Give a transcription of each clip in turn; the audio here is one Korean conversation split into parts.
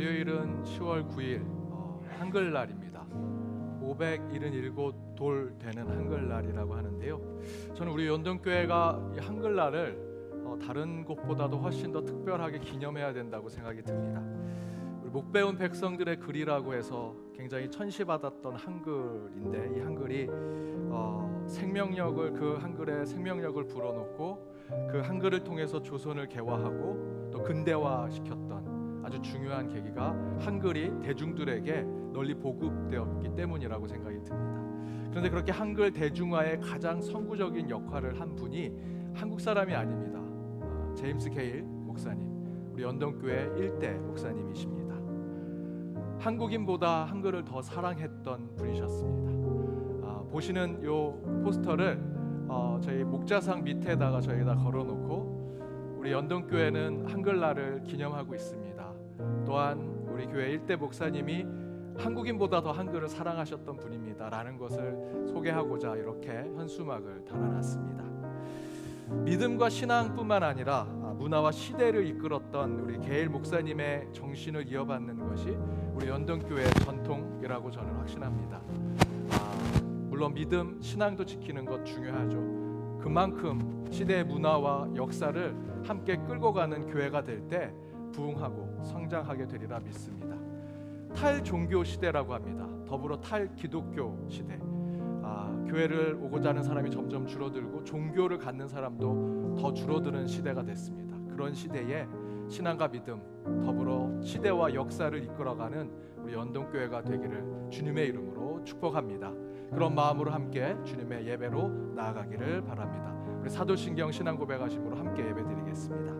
월요일은 10월 9일 한글날입니다. 577돌 되는 한글날이라고 하는데요. 저는 우리 연동교회가 이 한글날을 다른 곳보다도 훨씬 더 특별하게 기념해야 된다고 생각이 듭니다. 우리 못 배운 백성들의 글이라고 해서 굉장히 천시받았던 한글인데, 이 한글이 생명력을, 그 한글에 생명력을 불어넣고 그 한글을 통해서 조선을 개화하고 또 근대화시켰던 아주 중요한 계기가 한글이 대중들에게 널리 보급되었기 때문이라고 생각이 듭니다. 그런데 그렇게 한글 대중화의 가장 선구적인 역할을 한 분이 한국 사람이 아닙니다. 제임스 케일 목사님, 우리 연동교회 1대 목사님이십니다. 한국인보다 한글을 더 사랑했던 분이셨습니다. 보시는 요 포스터를 저희 목자상 밑에다가 저희가 걸어놓고 우리 연동교회는 한글날을 기념하고 있습니다. 또한 우리 교회 1대 목사님이 한국인보다 더 한글을 사랑하셨던 분입니다 라는 것을 소개하고자 이렇게 현수막을 달아놨습니다. 믿음과 신앙뿐만 아니라 문화와 시대를 이끌었던 우리 게일 목사님의 정신을 이어받는 것이 우리 연동교회의 전통이라고 저는 확신합니다. 물론 믿음, 신앙도 지키는 것 중요하죠. 그만큼 시대의 문화와 역사를 함께 끌고 가는 교회가 될 때 부흥하고 성장하게 되리라 믿습니다. 탈종교 시대라고 합니다. 더불어 탈기독교 시대. 교회를 오고자 하는 사람이 점점 줄어들고 종교를 갖는 사람도 더 줄어드는 시대가 됐습니다. 그런 시대에 신앙과 믿음, 더불어 시대와 역사를 이끌어가는 우리 연동교회가 되기를 주님의 이름으로 축복합니다. 그런 마음으로 함께 주님의 예배로 나아가기를 바랍니다. 우리 사도신경 신앙고백하심으로 함께 예배드리겠습니다.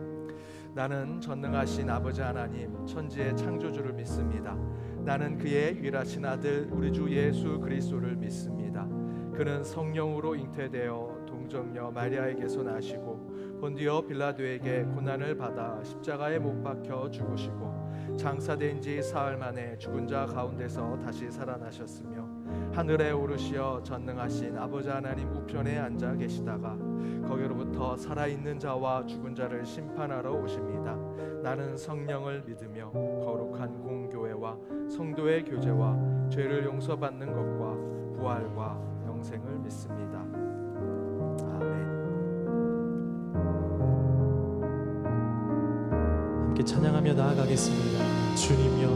나는 전능하신 아버지 하나님, 천지의 창조주를 믿습니다. 나는 그의 유일하신 아들 우리 주 예수 그리스도를 믿습니다. 그는 성령으로 잉태되어 동정녀 마리아에게서 나시고 본디오 빌라도에게 고난을 받아 십자가에 못 박혀 죽으시고 장사된 지 사흘 만에 죽은 자 가운데서 다시 살아나셨으며 하늘에 오르시어 전능하신 아버지 하나님 우편에 앉아 계시다가 거기로부터 살아있는 자와 죽은 자를 심판하러 오십니다. 나는 성령을 믿으며 거룩한 공교회와 성도의 교제와 죄를 용서받는 것과 부활과 영생을 믿습니다. 아멘. 함께 찬양하며 나아가겠습니다. 주님여,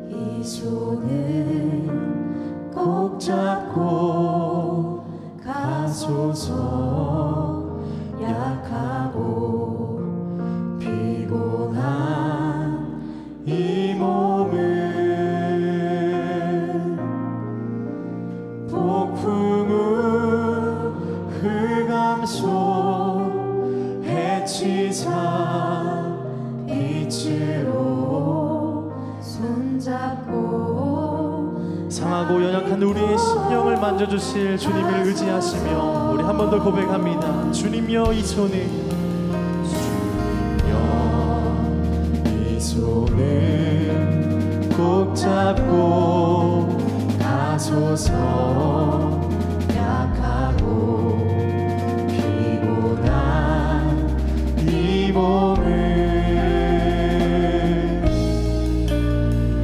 이 손을 꼭 잡고 가소서. 약하고 피곤한 이 몸을 폭풍우 흑암속 해치사 빛으로 손잡고 상하고 연약한 우리의 심령을 만져주실 주님을 의지하시며 우리 한 번 더 고백합니다. 주님여, 이 손을, 이 손을 꼭 잡고 가소서. 약하고 피곤한 이 몸을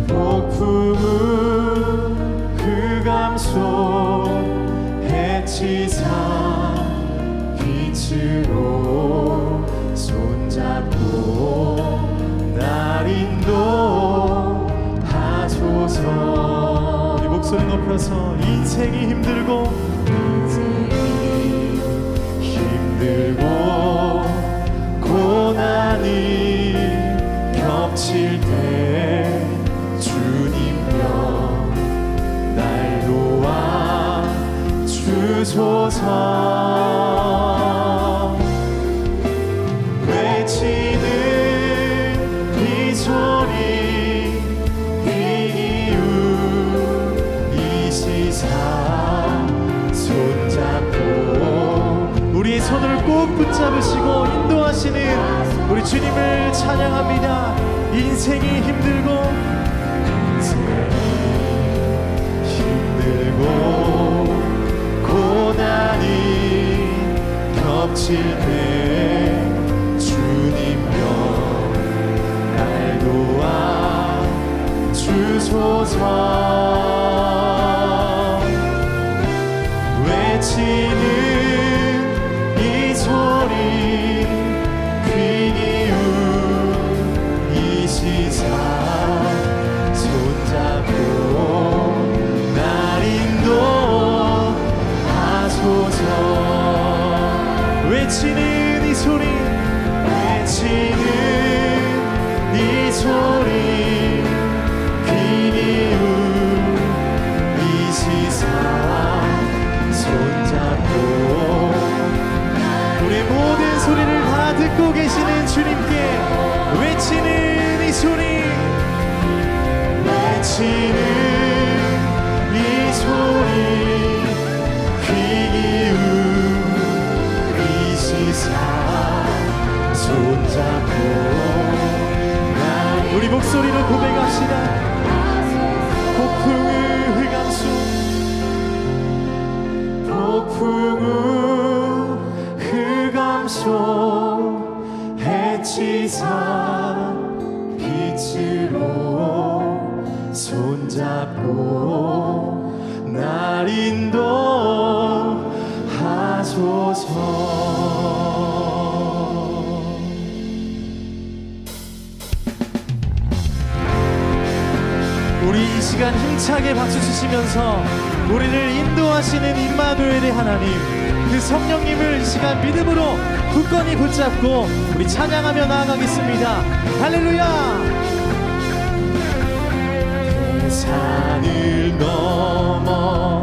폭풍우 흑암속 해치사 빛으로 손잡고 날 인도하소서. 우리 목소리 높여서 인생이 힘들고 고난이 겹칠 때 주님여 날 도와 주소서. 외치는 이 소리 이 이유 이 시사 손잡고 우리의 손을 꼭 붙잡으시고 인도하시는 우리 주님을 찬양합니다. 인생이 힘들고 고난이 겹칠 때 주님여 하소서. 외치는 이 소리 귀 기울 이 시사 손잡고 날 인도하소서. 외치는 이 소리 외치는 이 소리 귀 기울 이 시사 손잡고 우리 모든 소리를 다 듣고 계시는 주님께 외치는 이 소리 외치는 이 소리 귀 기울 이 시사 손잡고 우리 목소리로 고백합시다. 폭풍의 흑암 속 폭풍우 흑암 속 해치사 빛으로 손잡고 날 인도하소서. 우리 이 시간 힘차게 박수 치시면서 우리를 인도하시는 임마누엘의 하나님 그 성령님을 이 시간 믿음으로 굳건히 붙잡고 우리 찬양하며 나아가겠습니다. 할렐루야. 산을 넘어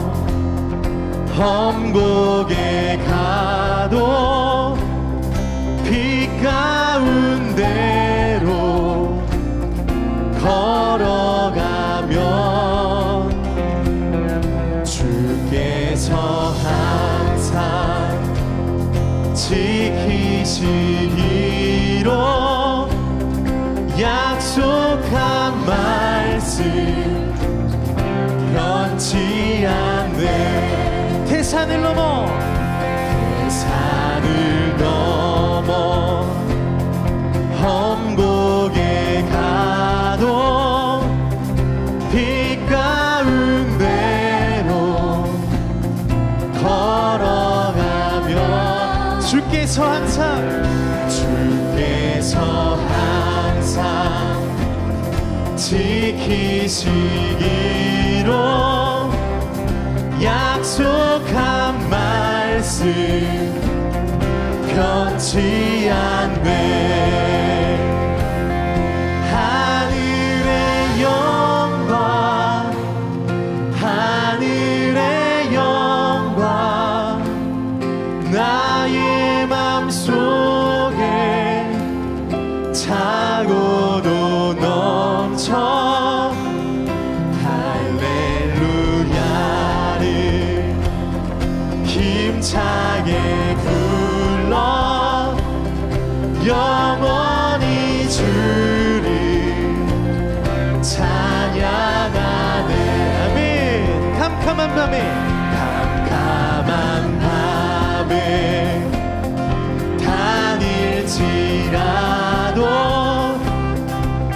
험곡에 가도 빛 가운데로 걸어가면 주께서 항상 지키시기로 약속한 말씀 변치 않네. 태산을 넘어 산을 넘어 험곡에 가도 빛 가운데로 걸어가면 주께서 항상 지키시기로 약속한 말씀 변치 않네. 하늘의 영광 하늘의 영광 나의 맘속에 차고도 넘쳐 할렐루야를 힘차게 불러 영원히 주를 찬양하네. 아멘. 캄캄한 밤에 캄캄한 밤에 다닐지라도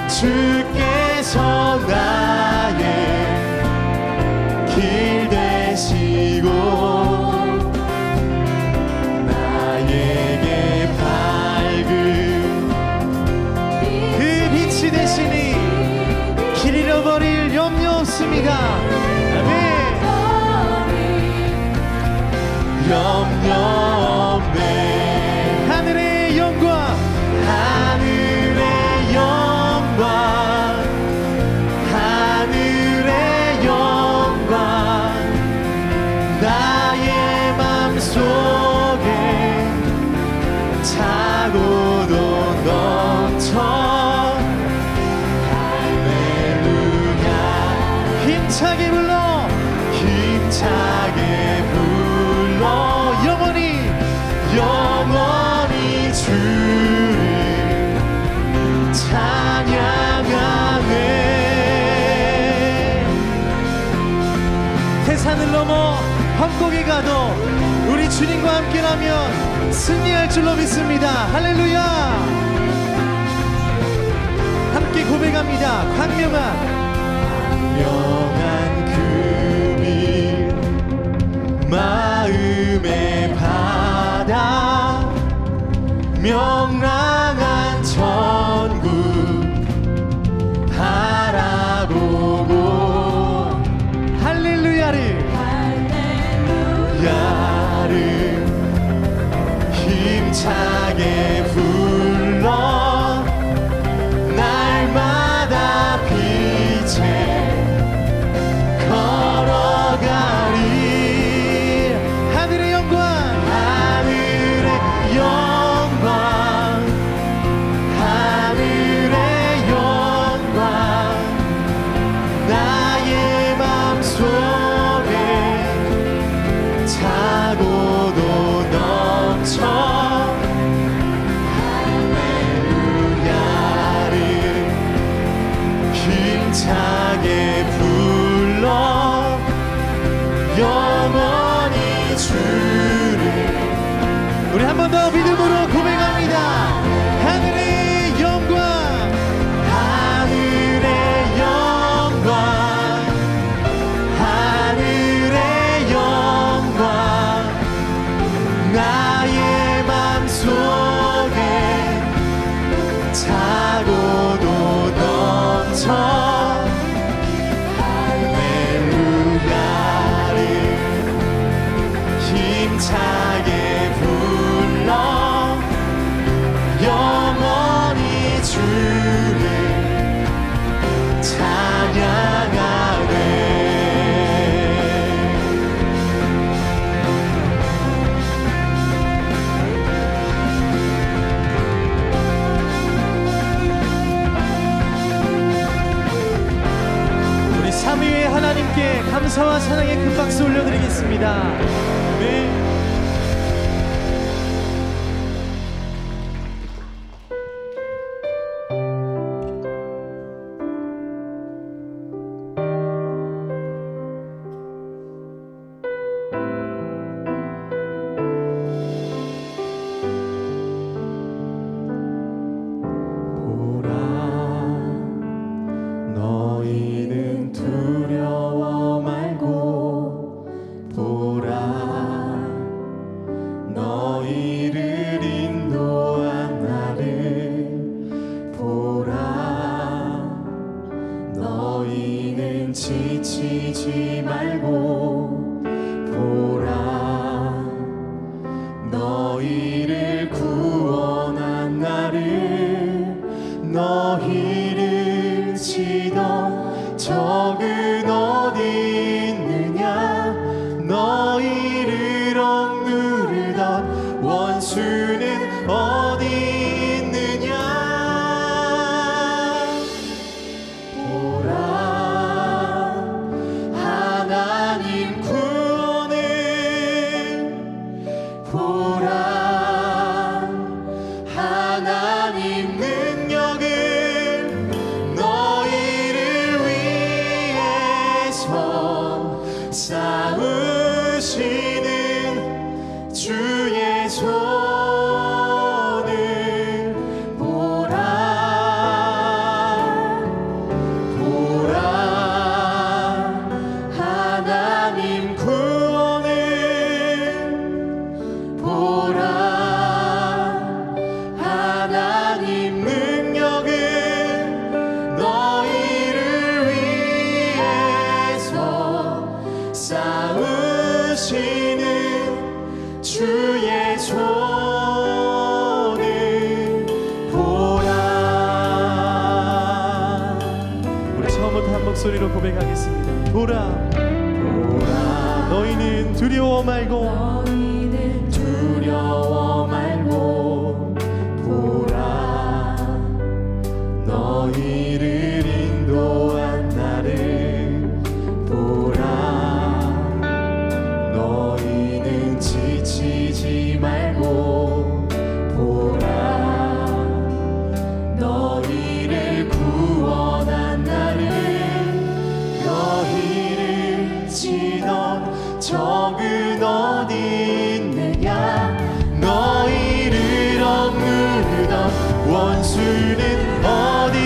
주께서 나의 길 되시고 나에게 밝은 그 빛이 되시니 길 잃어버릴 염려 없습니다. 아멘. 염려 없네. 하늘의 영광 하늘의 영광 하늘의 영광 나의 맘속에 차고도 넘쳐 할렐루야 힘차게 불러 힘차게 불러 영원히 주를 찬양하네. 태산을 넘어 험곡에 가도 우리 주님과 함께라면 승리할 줄로 믿습니다. 할렐루야. 함께 고백합니다. 광명아 명한 그 길 마음의 바다 명랑한 천국 바라보고 할렐루야를 야를 힘차게 불러 날마다 빛에 걸어가리 하늘의 영광 하늘의 영광 하늘의 영광 나의 맘속에 차고도 넘쳐 할렐루야를 힘차게 불러 영원히 주를 우리 한 번 더 믿음으로 고백합니다. 하늘의 영광 하늘의 영광 하늘의 영광 나의 맘속에 차고도 넘쳐 할렐루야를 힘차게 불러 영원히 주를 찬양하네 우리 삼위의 하나님께 감사와 사랑의 큰 박수 올려드리겠습니다. 네. 보라 너희는 두려워 말고 보라 너희를 인도한 나를 보라 너희는 지치지 말고 보라 너희를 구원한 나를 너희를 치던 적은 어디 있느냐 너희를 억누르던 원수는 어디 있느냐 보라 하나님 구원을 보라 하나님 능력을 너희를 위해서 싸우시는 주의 손을 보라 보라 하나님 구원을 보라 하나님 능력을 너희를 위해서 싸우시는 주의 손을 보라 우리 처음부터 한 목소리로 고백하겠습니다. 보라 보라 너희는 두려워 말고 두려워 말고 보라 너희를 인도한 나를 보라 너희는 지치지 말고 보라 너희를 구원한 나를 너희를 치던 적은 어디 있느냐 너희를 억누르던 원수는 어디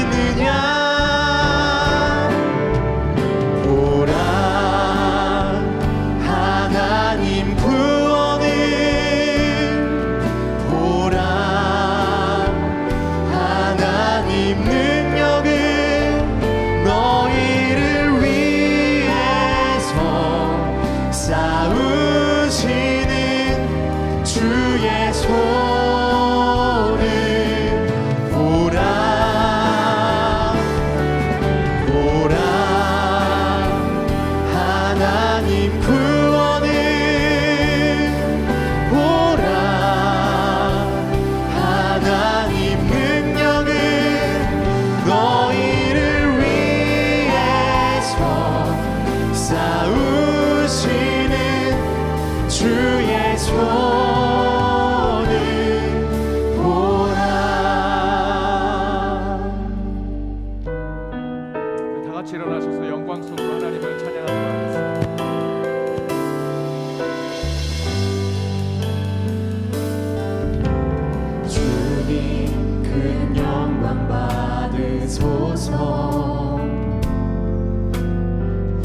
있느냐 주의 손을 보라 보라 하나님 구원을 보라 하나님 능력을 너희를 위해서 싸우시는 주의 손을 보라. 다 같이 일어나셔서 영광스러운 하나님을 찬양하도록 하겠습니다. 주님 큰 영광 받으소서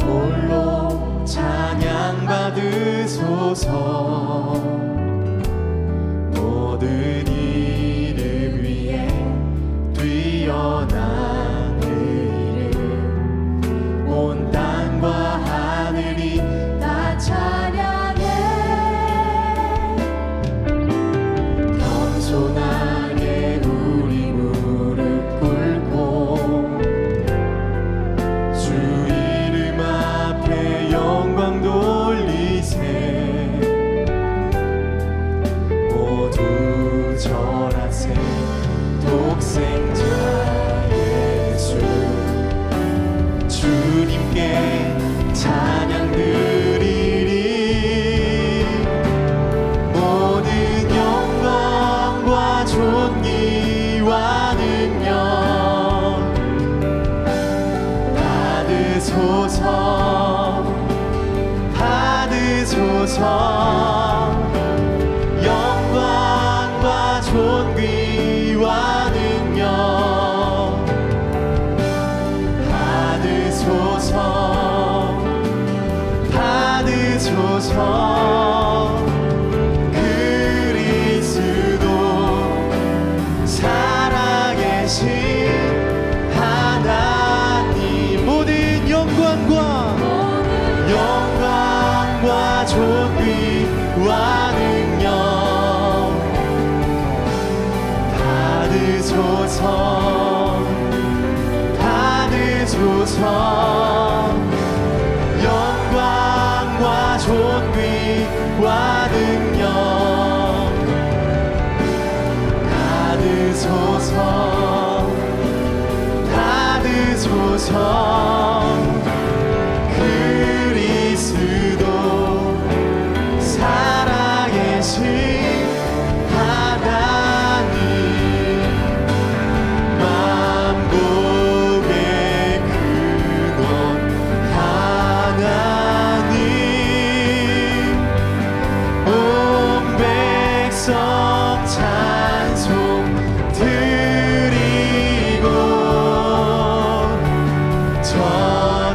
홀로 찬양 받으소서 모든 이름 위에 뛰어난 그 이름 온 땅과 하늘이 다 찬양해 겸손하게 우리 무릎 꿇고 주 이름 앞에 영광 돌리세 모두 절하세 독생자 예수 주님께 찬양 드리리 모든 영광과 존귀와 능력 받으소서 받으소서 영광과 존귀와 능력 받으소서 받으소서 그리스도 살아계신 하나님 모든 영광과 존귀와 능력 받으소서 받으소서 영광과 존귀와 능력 받으소서 받으소서 그리스도 살아계신 하나님 만복의 근원 하나님 온 백성 찬송 드리고 저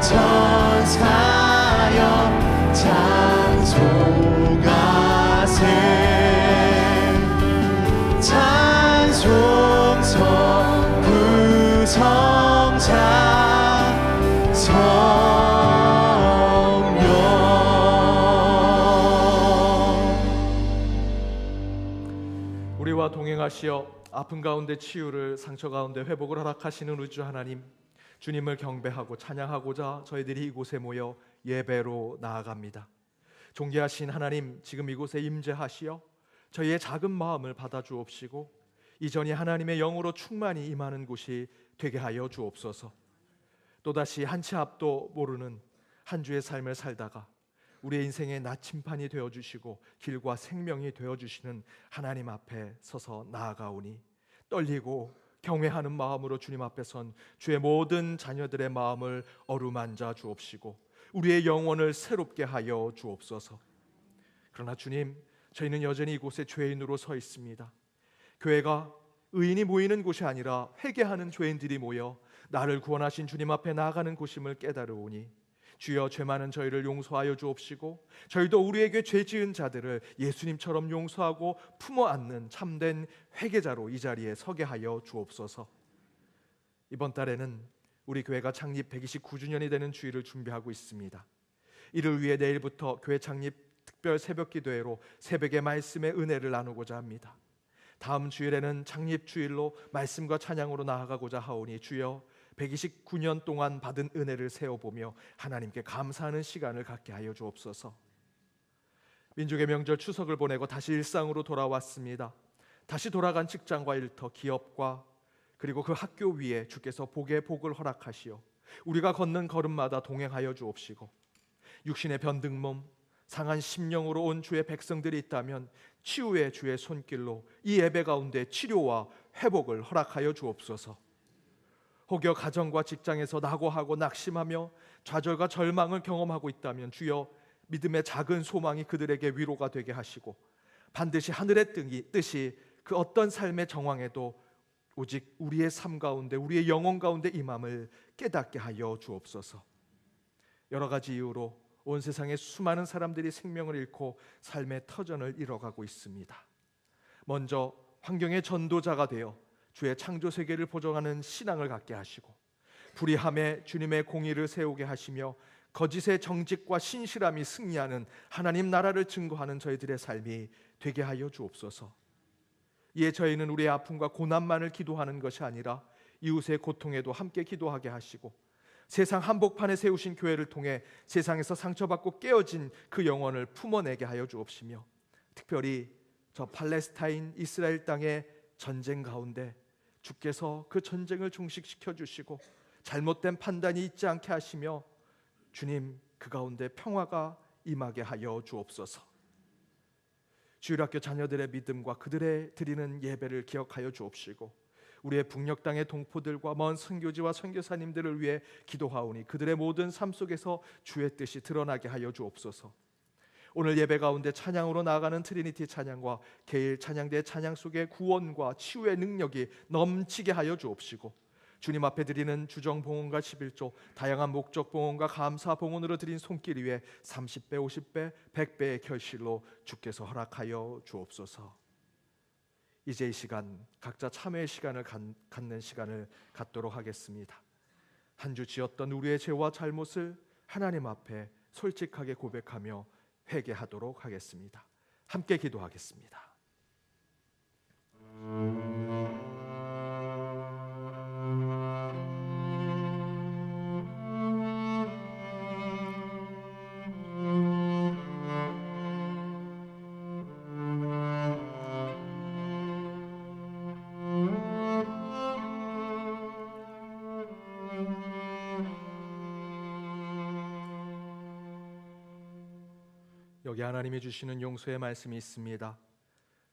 천사여 찬송하세 찬송서 구성자 성령 우리와 동행하시어 아픈 가운데 치유를 상처 가운데 회복을 허락하시는 우주 하나님 주님을 경배하고 찬양하고자 저희들이 이곳에 모여 예배로 나아갑니다. 존귀하신 하나님 지금 이곳에 임재하시어 저희의 작은 마음을 받아주옵시고 이전이 하나님의 영으로 충만히 임하는 곳이 되게 하여 주옵소서. 또다시 한 치 앞도 모르는 한 주의 삶을 살다가 우리의 인생의 나침판이 되어주시고 길과 생명이 되어주시는 하나님 앞에 서서 나아가오니 떨리고 경외하는 마음으로 주님 앞에 선 주의 모든 자녀들의 마음을 어루만져 주옵시고 우리의 영혼을 새롭게 하여 주옵소서. 그러나 주님, 저희는 여전히 이곳에 죄인으로 서 있습니다. 교회가 의인이 모이는 곳이 아니라 회개하는 죄인들이 모여 나를 구원하신 주님 앞에 나아가는 곳임을 깨달으오니 주여, 죄 많은 저희를 용서하여 주옵시고 저희도 우리에게 죄 지은 자들을 예수님처럼 용서하고 품어 안는 참된 회개자로 이 자리에 서게 하여 주옵소서. 이번 달에는 우리 교회가 창립 129주년이 되는 주일을 준비하고 있습니다. 이를 위해 내일부터 교회 창립 특별 새벽 기도회로 새벽의 말씀의 은혜를 나누고자 합니다. 다음 주일에는 창립주일로 말씀과 찬양으로 나아가고자 하오니 주여 129년 동안 받은 은혜를 세어보며 하나님께 감사하는 시간을 갖게 하여 주옵소서. 민족의 명절 추석을 보내고 다시 일상으로 돌아왔습니다. 다시 돌아간 직장과 일터, 기업과 그리고 그 학교 위에 주께서 복의 복을 허락하시어 우리가 걷는 걸음마다 동행하여 주옵시고, 육신의 변든 몸, 상한 심령으로 온 주의 백성들이 있다면 치유의 주의 손길로 이 예배 가운데 치료와 회복을 허락하여 주옵소서. 혹여 가정과 직장에서 낙오하고 낙심하며 좌절과 절망을 경험하고 있다면 주여 믿음의 작은 소망이 그들에게 위로가 되게 하시고, 반드시 하늘의 뜻이 그 어떤 삶의 정황에도 오직 우리의 삶 가운데, 우리의 영혼 가운데 임함을 깨닫게 하여 주옵소서. 여러 가지 이유로 온 세상에 수많은 사람들이 생명을 잃고 삶의 터전을 잃어가고 있습니다. 먼저 환경의 전도자가 되어 주의 창조 세계를 보존하는 신앙을 갖게 하시고, 불의함에 주님의 공의를 세우게 하시며 거짓의 정직과 신실함이 승리하는 하나님 나라를 증거하는 저희들의 삶이 되게 하여 주옵소서. 이에 저희는 우리의 아픔과 고난만을 기도하는 것이 아니라 이웃의 고통에도 함께 기도하게 하시고, 세상 한복판에 세우신 교회를 통해 세상에서 상처받고 깨어진 그 영혼을 품어내게 하여 주옵시며, 특별히 저 팔레스타인 이스라엘 땅의 전쟁 가운데 주께서 그 전쟁을 종식시켜 주시고 잘못된 판단이 있지 않게 하시며 주님 그 가운데 평화가 임하게 하여 주옵소서. 주일학교 자녀들의 믿음과 그들의 드리는 예배를 기억하여 주옵시고, 우리의 북녘 땅의 동포들과 먼 선교지와 선교사님들을 위해 기도하오니 그들의 모든 삶 속에서 주의 뜻이 드러나게 하여 주옵소서. 오늘 예배 가운데 찬양으로 나아가는 트리니티 찬양과 개일 찬양대 찬양 속에 구원과 치유의 능력이 넘치게 하여 주옵시고, 주님 앞에 드리는 주정 봉헌과 11조, 다양한 목적 봉헌과 감사 봉헌으로 드린 손길 위에 30배, 50배, 100배의 결실로 주께서 허락하여 주옵소서. 이제 이 시간 각자 참회의 시간을 갖는 시간을 갖도록 하겠습니다. 한 주 지었던 우리의 죄와 잘못을 하나님 앞에 솔직하게 고백하며 회개하도록 하겠습니다. 함께 기도하겠습니다. 여기 하나님이 주시는 용서의 말씀이 있습니다.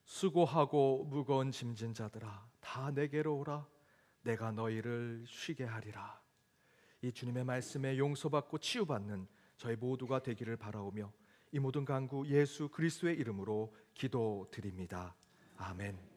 수고하고 무거운 짐진 자들아 다 내게로 오라, 내가 너희를 쉬게 하리라. 이 주님의 말씀에 용서받고 치유받는 저희 모두가 되기를 바라오며 이 모든 간구 예수 그리스도의 이름으로 기도드립니다. 아멘.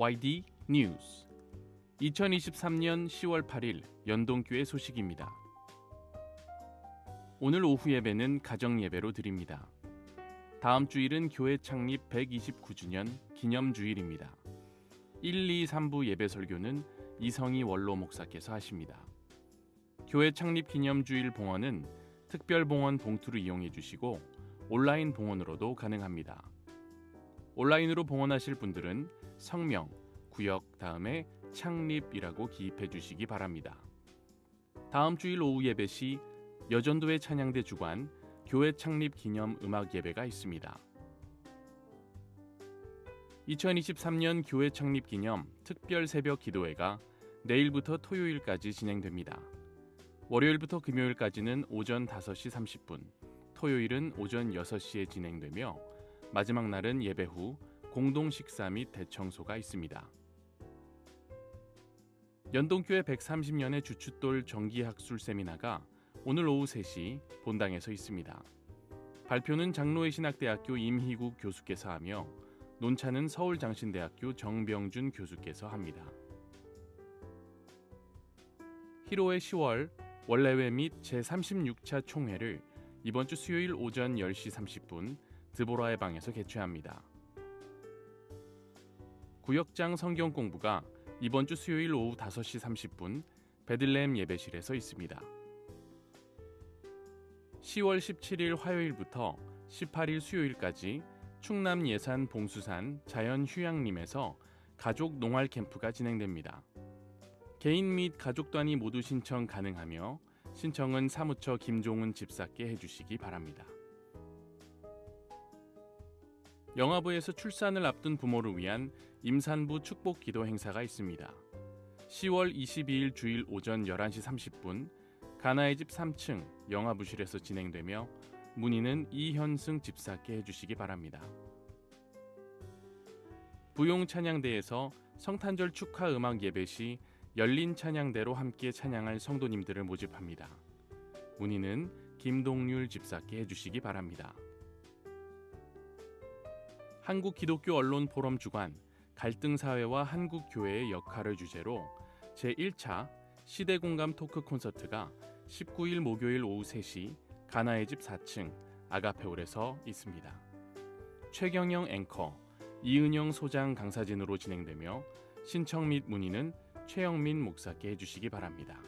YD 뉴스 2023년 10월 8일 연동교회 소식입니다. 오늘 오후 예배는 가정 예배로 드립니다. 다음 주일은 교회 창립 129주년 기념주일입니다. 1, 2, 3부 예배 설교는 이성희 원로 목사께서 하십니다. 교회 창립 기념주일 봉헌은 특별 봉헌 봉투를 이용해 주시고 온라인 봉헌으로도 가능합니다. 온라인으로 봉헌하실 분들은 성명, 구역 다음에 창립이라고 기입해 주시기 바랍니다. 다음 주일 오후 예배 시 여전도회 찬양대 주관 교회 창립 기념 음악 예배가 있습니다. 2023년 교회 창립 기념 특별 새벽 기도회가 내일부터 토요일까지 진행됩니다. 월요일부터 금요일까지는 오전 5시 30분, 토요일은 오전 6시에 진행되며 마지막 날은 예배 후 공동 식사 및 대청소가 있습니다. 연동교회 130년의 주춧돌 정기학술 세미나가 오늘 오후 3시 본당에서 있습니다. 발표는 장로회 신학대학교 임희국 교수께서 하며 논차는 서울장신대학교 정병준 교수께서 합니다. 희로의 10월 원래회 및 제36차 총회를 이번 주 수요일 오전 10시 30분 드보라의 방에서 개최합니다. 구역장 성경 공부가 이번 주 수요일 오후 5시 30분 베들레헴 예배실에서 있습니다. 10월 17일 화요일부터 18일 수요일까지 충남 예산 봉수산 자연휴양림에서 가족 농활 캠프가 진행됩니다. 개인 및 가족 단위 모두 신청 가능하며 신청은 사무처 김종훈 집사께 해주시기 바랍니다. 영아부에서 출산을 앞둔 부모를 위한 임산부 축복 기도 행사가 있습니다. 10월 22일 주일 오전 11시 30분 가나의 집 3층 영아부실에서 진행되며 문의는 이현승 집사께 해주시기 바랍니다. 부용 찬양대에서 성탄절 축하 음악 예배 시 열린 찬양대로 함께 찬양할 성도님들을 모집합니다. 문의는 김동률 집사께 해주시기 바랍니다. 한국 기독교 언론 포럼 주관 갈등사회와 한국교회의 역할을 주제로 제1차 시대공감 토크 콘서트가 19일 목요일 오후 3시 가나의 집 4층 아가페올에서 있습니다. 최경영 앵커, 이은영 소장 강사진으로 진행되며 신청 및 문의는 최영민 목사께 해주시기 바랍니다.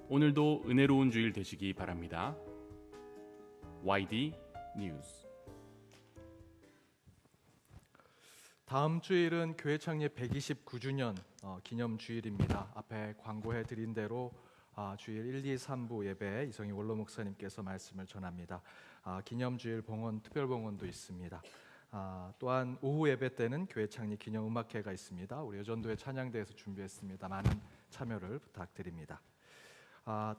오늘도 은혜로운 주일 되시기 바랍니다. YD 뉴스. 다음 주일은 교회 창립 129주년 기념 주일입니다. 앞에 광고해 드린 대로 주일 1, 2, 3부 예배 이성희 원로 목사님께서 말씀을 전합니다. 기념 주일 봉헌 특별 봉헌도 있습니다. 또한 오후 예배 때는 교회 창립 기념 음악회가 있습니다. 우리 여전도회 찬양대에서 준비했습니다. 많은 참여를 부탁드립니다.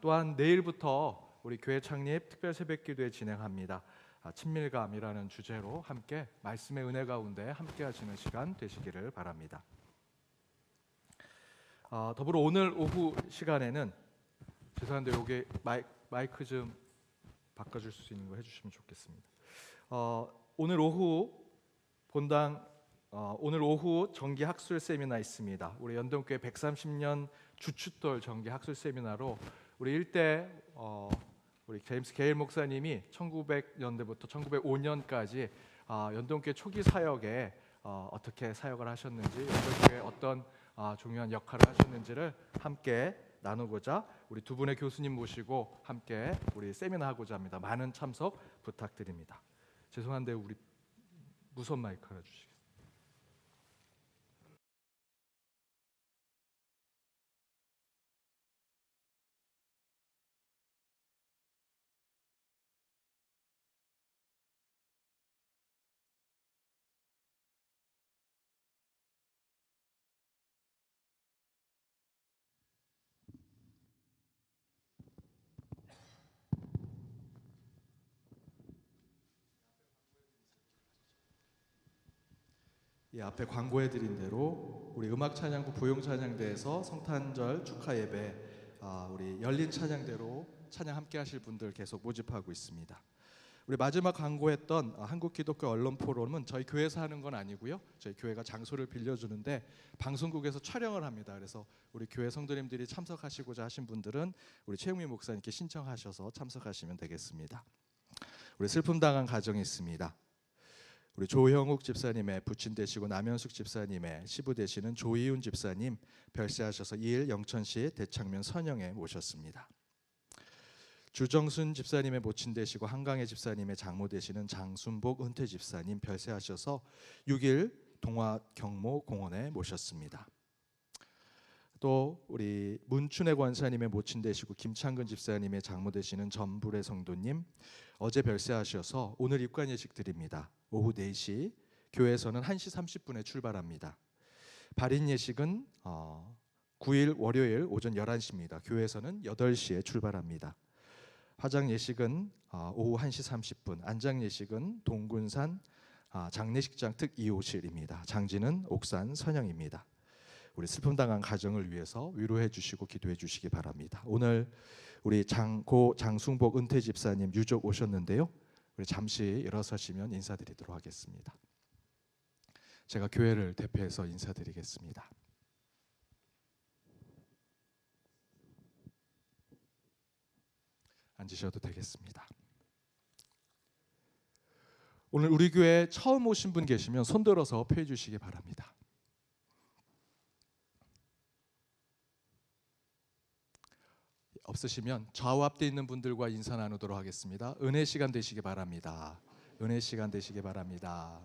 또한 내일부터 우리 교회 창립 특별 새벽기도회 진행합니다. 친밀감이라는 주제로 함께 말씀의 은혜 가운데 함께 하시는 시간 되시기를 바랍니다. 더불어 오늘 오후 시간에는 죄송한데 여기 마이크 좀 바꿔줄 수 있는 거 해주시면 좋겠습니다. 오늘 오후 본당 오늘 오후 정기 학술 세미나 있습니다. 우리 연동교회 130년 주춧돌 정기 학술 세미나로 우리 일대 우리 제임스 게일 목사님이 1900년대부터 1905년까지 연동교회 초기 사역에 어떻게 사역을 하셨는지, 연동교회에 어떤 중요한 역할을 하셨는지를 함께 나누고자 우리 두 분의 교수님 모시고 함께 우리 세미나 하고자 합니다. 많은 참석 부탁드립니다. 죄송한데 우리 무선 마이크 하나 주시겠습니다. 앞에 광고해드린 대로 우리 음악찬양부 부용찬양대에서 성탄절 축하 예배 우리 열린 찬양대로 찬양 함께 하실 분들 계속 모집하고 있습니다. 우리 마지막 광고했던 한국 기독교 언론 포럼은 저희 교회에서 하는 건 아니고요. 저희 교회가 장소를 빌려주는데 방송국에서 촬영을 합니다. 그래서 우리 교회 성도님들이 참석하시고자 하신 분들은 우리 최용민 목사님께 신청하셔서 참석하시면 되겠습니다. 우리 슬픔 당한 가정이 있습니다. 우리 조형욱 집사님의 부친 되시고 남현숙 집사님의 시부 되시는 조이훈 집사님 별세하셔서 2일 영천시 대창면 선영에 모셨습니다. 주정순 집사님의 모친 되시고 한강의 집사님의 장모 되시는 장순복 은퇴 집사님 별세하셔서 6일 동화 경모 공원에 모셨습니다. 또 우리 문춘의 권사님의 모친 되시고 김창근 집사님의 장모 되시는 전불의 성도님 어제 별세하셔서 오늘 입관 예식 드립니다. 오후 4시, 교회에서는 1시 30분에 출발합니다. 발인 예식은 9일 월요일 오전 11시입니다. 교회에서는 8시에 출발합니다. 화장 예식은 오후 1시 30분, 안장 예식은 동군산 장례식장 특 2호실입니다. 장지는 옥산 선영입니다. 우리 슬픔 당한 가정을 위해서 위로해 주시고 기도해 주시기 바랍니다. 오늘 우리 고 장순복 은퇴 집사님 유족 오셨는데요. 우리 잠시 일어서시면 인사드리도록 하겠습니다. 제가 교회를 대표해서 인사드리겠습니다. 앉으셔도 되겠습니다. 오늘 우리 교회 처음 오신 분 계시면 손들어서 표해 주시기 바랍니다. 없으시면 좌우 앞에 있는 분들과 인사 나누도록 하겠습니다. 은혜 시간 되시기 바랍니다. 은혜 시간 되시기 바랍니다.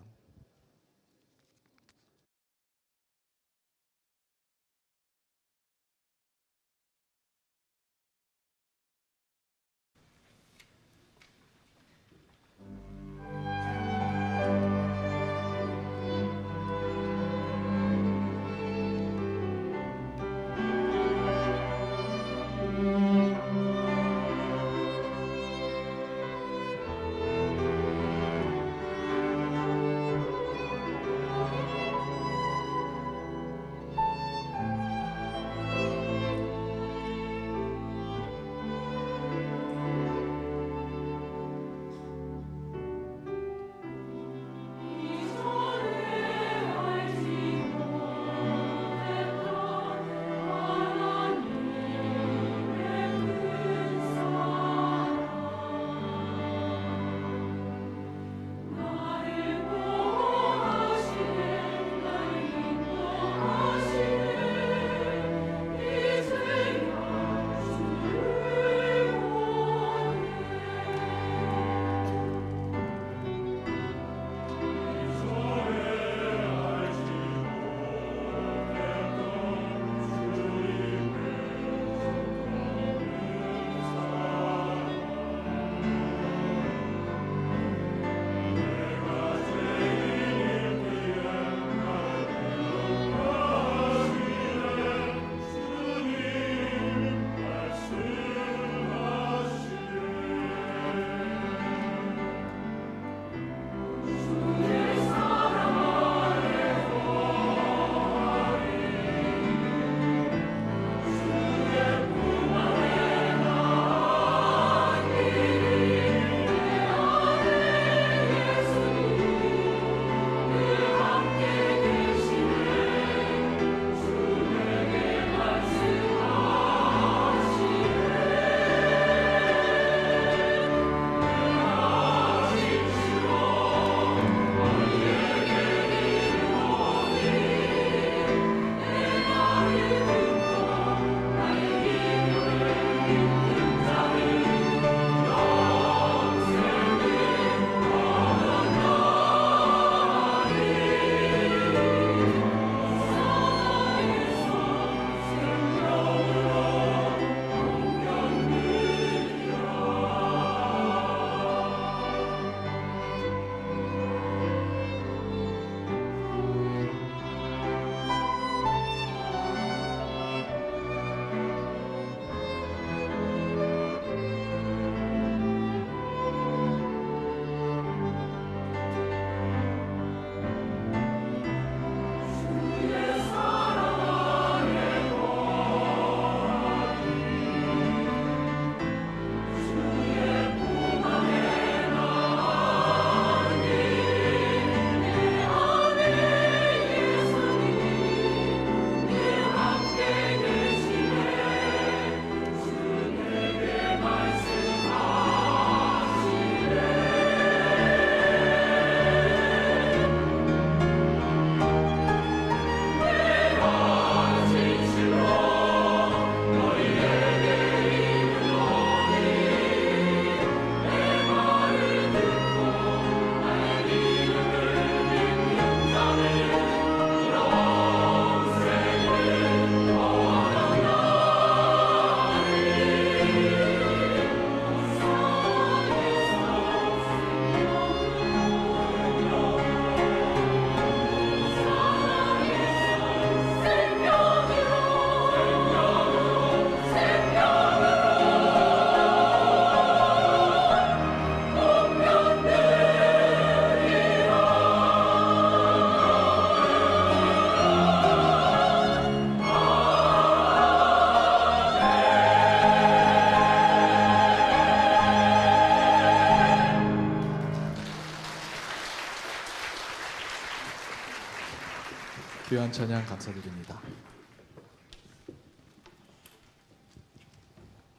귀한 찬양 감사드립니다.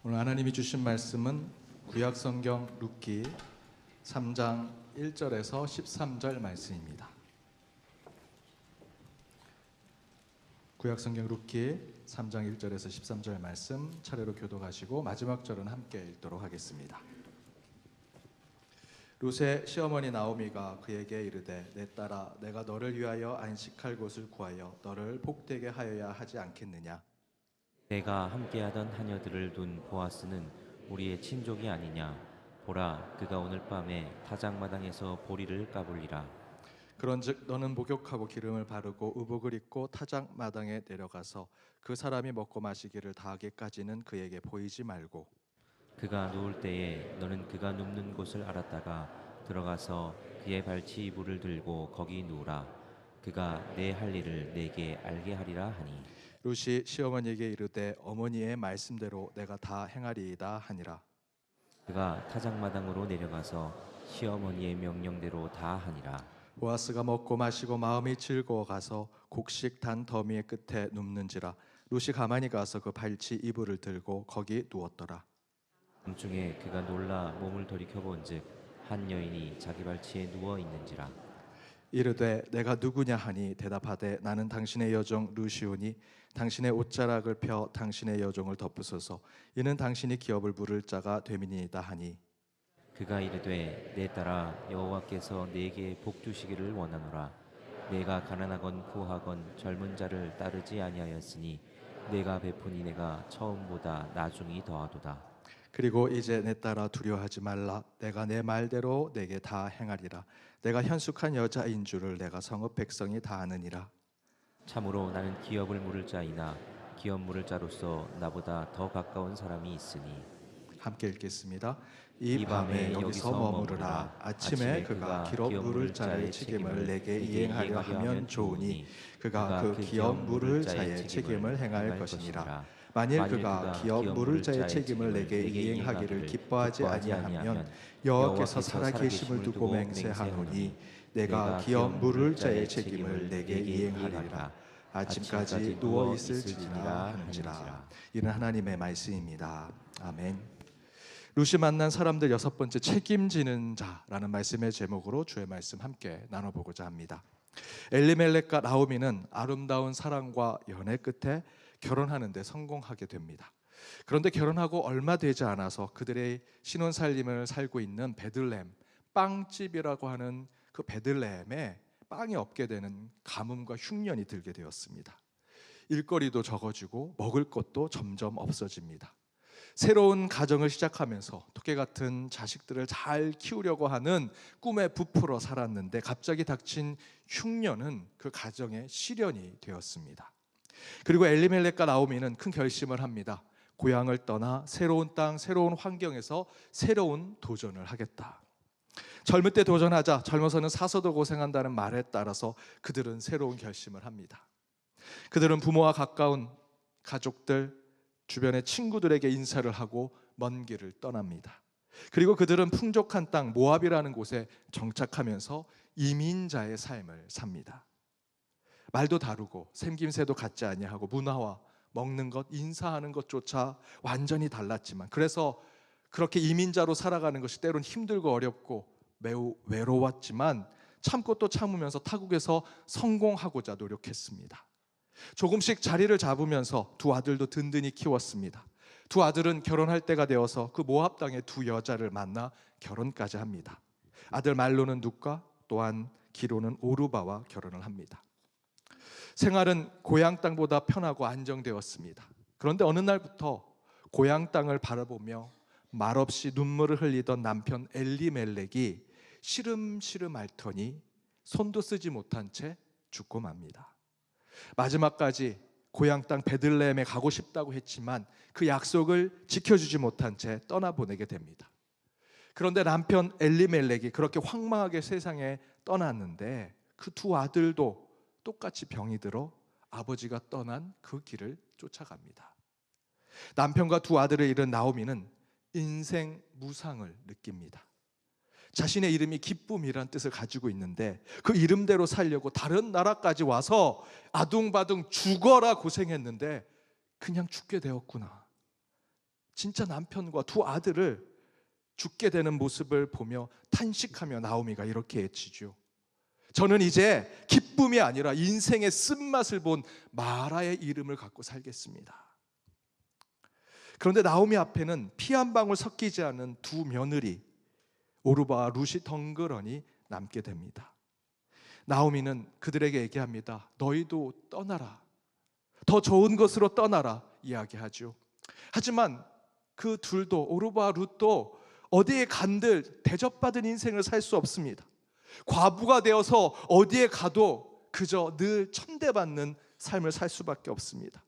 오늘 하나님이 주신 말씀은 구약성경 룻기 3장 1절에서 13절 말씀입니다. 구약성경 룻기 3장 1절에서 13절 말씀 차례로 교독하시고 마지막 절은 함께 읽도록 하겠습니다. 룻의 시어머니 나오미가 그에게 이르되 내 딸아 내가 너를 위하여 안식할 곳을 구하여 너를 복되게 하여야 하지 않겠느냐. 내가 함께하던 하녀들을 둔 보아스는 우리의 친족이 아니냐. 보라 그가 오늘 밤에 타작마당에서 보리를 까불리라. 그런즉 너는 목욕하고 기름을 바르고 의복을 입고 타작마당에 내려가서 그 사람이 먹고 마시기를 다하기까지는 그에게 보이지 말고 그가 누울 때에 너는 그가 눕는 곳을 알았다가 들어가서 그의 발치 이불을 들고 거기 누우라. 그가 내 할 일을 내게 알게 하리라 하니 룻이 시어머니에게 이르되 어머니의 말씀대로 내가 다 행하리이다 하니라. 그가 타작마당으로 내려가서 시어머니의 명령대로 다 하니라. 보아스가 먹고 마시고 마음이 즐거워 가서 곡식 단 더미의 끝에 눕는지라. 룻이 가만히 가서 그 발치 이불을 들고 거기 누웠더라. 밤중에 그가 놀라 몸을 돌이켜본즉 한 여인이 자기 발치에 누워 있는지라. 이르되 내가 누구냐 하니 대답하되 나는 당신의 여종 룻이오니 당신의 옷자락을 펴 당신의 여종을 덮으소서. 이는 당신이 기업을 물을 자가 됨이니이다 하니 그가 이르되 내 딸아 여호와께서 내게 복 주시기를 원하노라. 내가 가난하건 부하건 젊은 자를 따르지 아니하였으니 내가 베푸니 내가 처음보다 나중이 더하도다. 그리고 이제 내 딸아 두려워하지 말라. 내가 내 말대로 내게 다 행하리라. 내가 현숙한 여자인 줄을 내가 성읍 백성이 다 아느니라. 참으로 나는 기업을 물을 자이나 기업 물을 자로서 나보다 더 가까운 사람이 있으니 함께 읽겠습니다. 이 밤에 여기서 머무르라. 아침에 그가 기업 물을 자의 책임을 내게 이행하려 하면 좋으니 그가 그 기업 물을 자의 책임을 행할 것이니라. 만일 그가 기업 물을 자의 책임을 내게 이행하기를 기뻐하지 아니하면 여호와께서 살아계심을 두고 맹세하노니 내가 기업 물을 자의 책임을 내게 이행하리라. 아침까지 누워 있을지니라 하는지라. 이는 하나님의 말씀입니다. 아멘. 룻이 만난 사람들 6번째 책임지는 자라는 말씀의 제목으로 주의 말씀 함께 나눠보고자 합니다. 엘리멜렉과 나오미는 아름다운 사랑과 연애 끝에 결혼하는 데 성공하게 됩니다. 그런데 결혼하고 얼마 되지 않아서 그들의 신혼살림을 살고 있는 베들레헴, 빵집이라고 하는 그 베들레헴에 빵이 없게 되는 가뭄과 흉년이 들게 되었습니다. 일거리도 적어지고 먹을 것도 점점 없어집니다. 새로운 가정을 시작하면서 토끼 같은 자식들을 잘 키우려고 하는 꿈에 부풀어 살았는데 갑자기 닥친 흉년은 그 가정의 시련이 되었습니다. 그리고 엘리멜렉과 나오미는 큰 결심을 합니다. 고향을 떠나 새로운 땅, 새로운 환경에서 새로운 도전을 하겠다. 젊을 때 도전하자, 젊어서는 사서도 고생한다는 말에 따라서 그들은 새로운 결심을 합니다. 그들은 부모와 가까운 가족들, 주변의 친구들에게 인사를 하고 먼 길을 떠납니다. 그리고 그들은 풍족한 땅 모압이라는 곳에 정착하면서 이민자의 삶을 삽니다. 말도 다르고 생김새도 같지 아니하고 문화와 먹는 것, 인사하는 것조차 완전히 달랐지만 그래서 그렇게 이민자로 살아가는 것이 때론 힘들고 어렵고 매우 외로웠지만 참고 또 참으면서 타국에서 성공하고자 노력했습니다. 조금씩 자리를 잡으면서 두 아들도 든든히 키웠습니다. 두 아들은 결혼할 때가 되어서 그 모압 땅의 두 여자를 만나 결혼까지 합니다. 아들 말로는 룻과 또한 기로는 오르바와 결혼을 합니다. 생활은 고향 땅보다 편하고 안정되었습니다. 그런데 어느 날부터 고향 땅을 바라보며 말없이 눈물을 흘리던 남편 엘리멜렉이 시름시름 앓더니 손도 쓰지 못한 채 죽고 맙니다. 마지막까지 고향 땅 베들레헴에 가고 싶다고 했지만 그 약속을 지켜주지 못한 채 떠나보내게 됩니다. 그런데 남편 엘리멜렉이 그렇게 황망하게 세상에 떠났는데 그 두 아들도 똑같이 병이 들어 아버지가 떠난 그 길을 쫓아갑니다. 남편과 두 아들을 잃은 나오미는 인생 무상을 느낍니다. 자신의 이름이 기쁨이란 뜻을 가지고 있는데 그 이름대로 살려고 다른 나라까지 와서 아둥바둥 죽어라 고생했는데 그냥 죽게 되었구나. 진짜 남편과 두 아들을 죽게 되는 모습을 보며 탄식하며 나오미가 이렇게 외치죠. 저는 이제 기쁨이 아니라 인생의 쓴맛을 본 마라의 이름을 갖고 살겠습니다. 그런데 나오미 앞에는 피 한 방울 섞이지 않은 두 며느리 오르바와 룻이 덩그러니 남게 됩니다. 나오미는 그들에게 얘기합니다. 너희도 떠나라. 더 좋은 곳으로 떠나라 이야기하죠. 하지만 그 둘도 오르바와 룻도 어디에 간들 대접받은 인생을 살 수 없습니다. 과부가 되어서 어디에 가도 그저 늘 천대받는 삶을 살 수밖에 없습니다.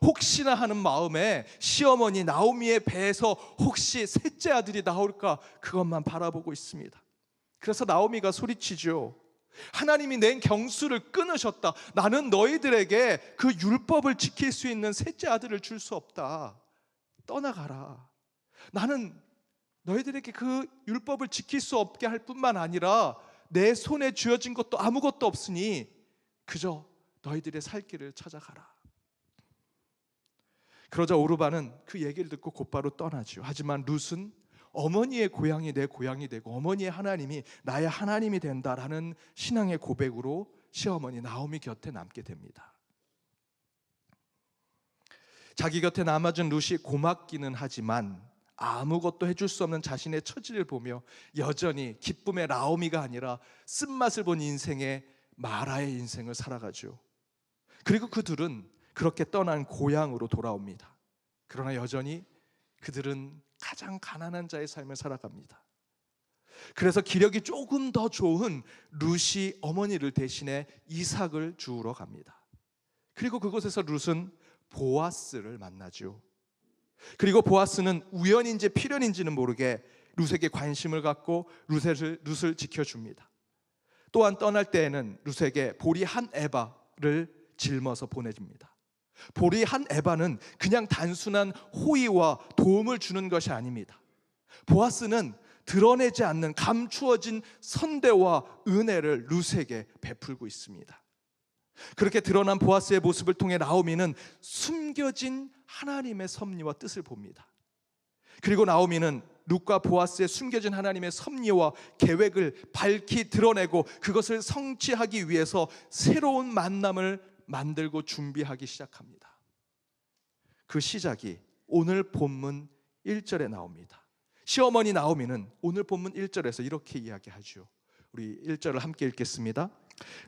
혹시나 하는 마음에 시어머니 나오미의 배에서 혹시 셋째 아들이 나올까 그것만 바라보고 있습니다. 그래서 나오미가 소리치죠. 하나님이 낸 경수를 끊으셨다. 나는 너희들에게 그 율법을 지킬 수 있는 셋째 아들을 줄 수 없다. 떠나가라. 나는 너희들에게 그 율법을 지킬 수 없게 할 뿐만 아니라 내 손에 쥐어진 것도 아무것도 없으니 그저 너희들의 살 길을 찾아가라. 그러자 오르바는 그 얘기를 듣고 곧바로 떠나죠. 하지만 룻은 어머니의 고향이 내 고향이 되고 어머니의 하나님이 나의 하나님이 된다라는 신앙의 고백으로 시어머니 나오미 곁에 남게 됩니다. 자기 곁에 남아준 룻이 고맙기는 하지만 아무것도 해줄 수 없는 자신의 처지를 보며 여전히 기쁨의 나오미가 아니라 쓴맛을 본 인생의 마라의 인생을 살아가죠. 그리고 그들은 그렇게 떠난 고향으로 돌아옵니다. 그러나 여전히 그들은 가장 가난한 자의 삶을 살아갑니다. 그래서 기력이 조금 더 좋은 룻이 어머니를 대신해 이삭을 주우러 갑니다. 그리고 그곳에서 룻은 보아스를 만나죠. 그리고 보아스는 우연인지 필연인지는 모르게 룻에게 관심을 갖고 룻을 지켜줍니다. 또한 떠날 때에는 룻에게 보리 한 에바를 짊어서 보내줍니다. 보리 한 에바는 그냥 단순한 호의와 도움을 주는 것이 아닙니다. 보아스는 드러내지 않는 감추어진 선대와 은혜를 룻에게 베풀고 있습니다. 그렇게 드러난 보아스의 모습을 통해 나오미는 숨겨진 하나님의 섭리와 뜻을 봅니다. 그리고 나오미는 룻과 보아스의 숨겨진 하나님의 섭리와 계획을 밝히 드러내고 그것을 성취하기 위해서 새로운 만남을 만들고 준비하기 시작합니다. 그 시작이 오늘 본문 1절에 나옵니다. 시어머니 나오미는 오늘 본문 1절에서 이렇게 이야기하죠. 우리 1절을 함께 읽겠습니다.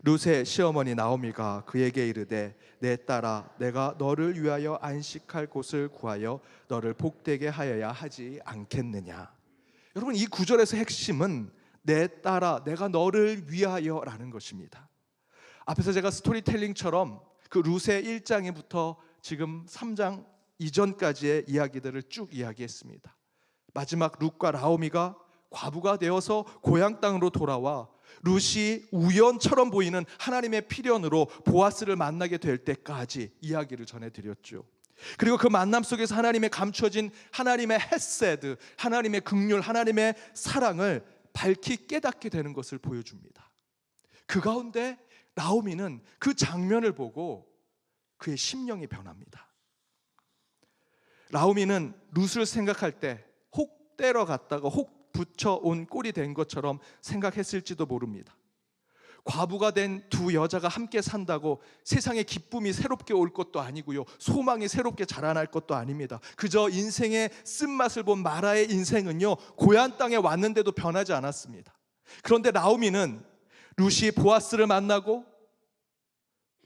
룻의 시어머니 나오미가 그에게 이르되 내 딸아 내가 너를 위하여 안식할 곳을 구하여 너를 복되게 하여야 하지 않겠느냐. 여러분 이 구절에서 핵심은 내 딸아 내가 너를 위하여 라는 것입니다. 앞에서 제가 스토리텔링처럼 그 룻의 1장부터 지금 3장 이전까지의 이야기들을 쭉 이야기했습니다. 마지막 룻과 나오미가 과부가 되어서 고향 땅으로 돌아와 룻이 우연처럼 보이는 하나님의 필연으로 보아스를 만나게 될 때까지 이야기를 전해드렸죠. 그리고 그 만남 속에서 하나님의 감춰진 하나님의 헤세드, 하나님의 긍휼, 하나님의 사랑을 밝히 깨닫게 되는 것을 보여줍니다. 그 가운데 나오미는 그 장면을 보고 그의 심령이 변합니다. 나오미는 룻을 생각할 때 혹 때려갔다가 혹 붙여온 꼴이 된 것처럼 생각했을지도 모릅니다. 과부가 된 두 여자가 함께 산다고 세상에 기쁨이 새롭게 올 것도 아니고요, 소망이 새롭게 자라날 것도 아닙니다. 그저 인생의 쓴맛을 본 마라의 인생은요 고향 땅에 왔는데도 변하지 않았습니다. 그런데 나오미는 룻이 보아스를 만나고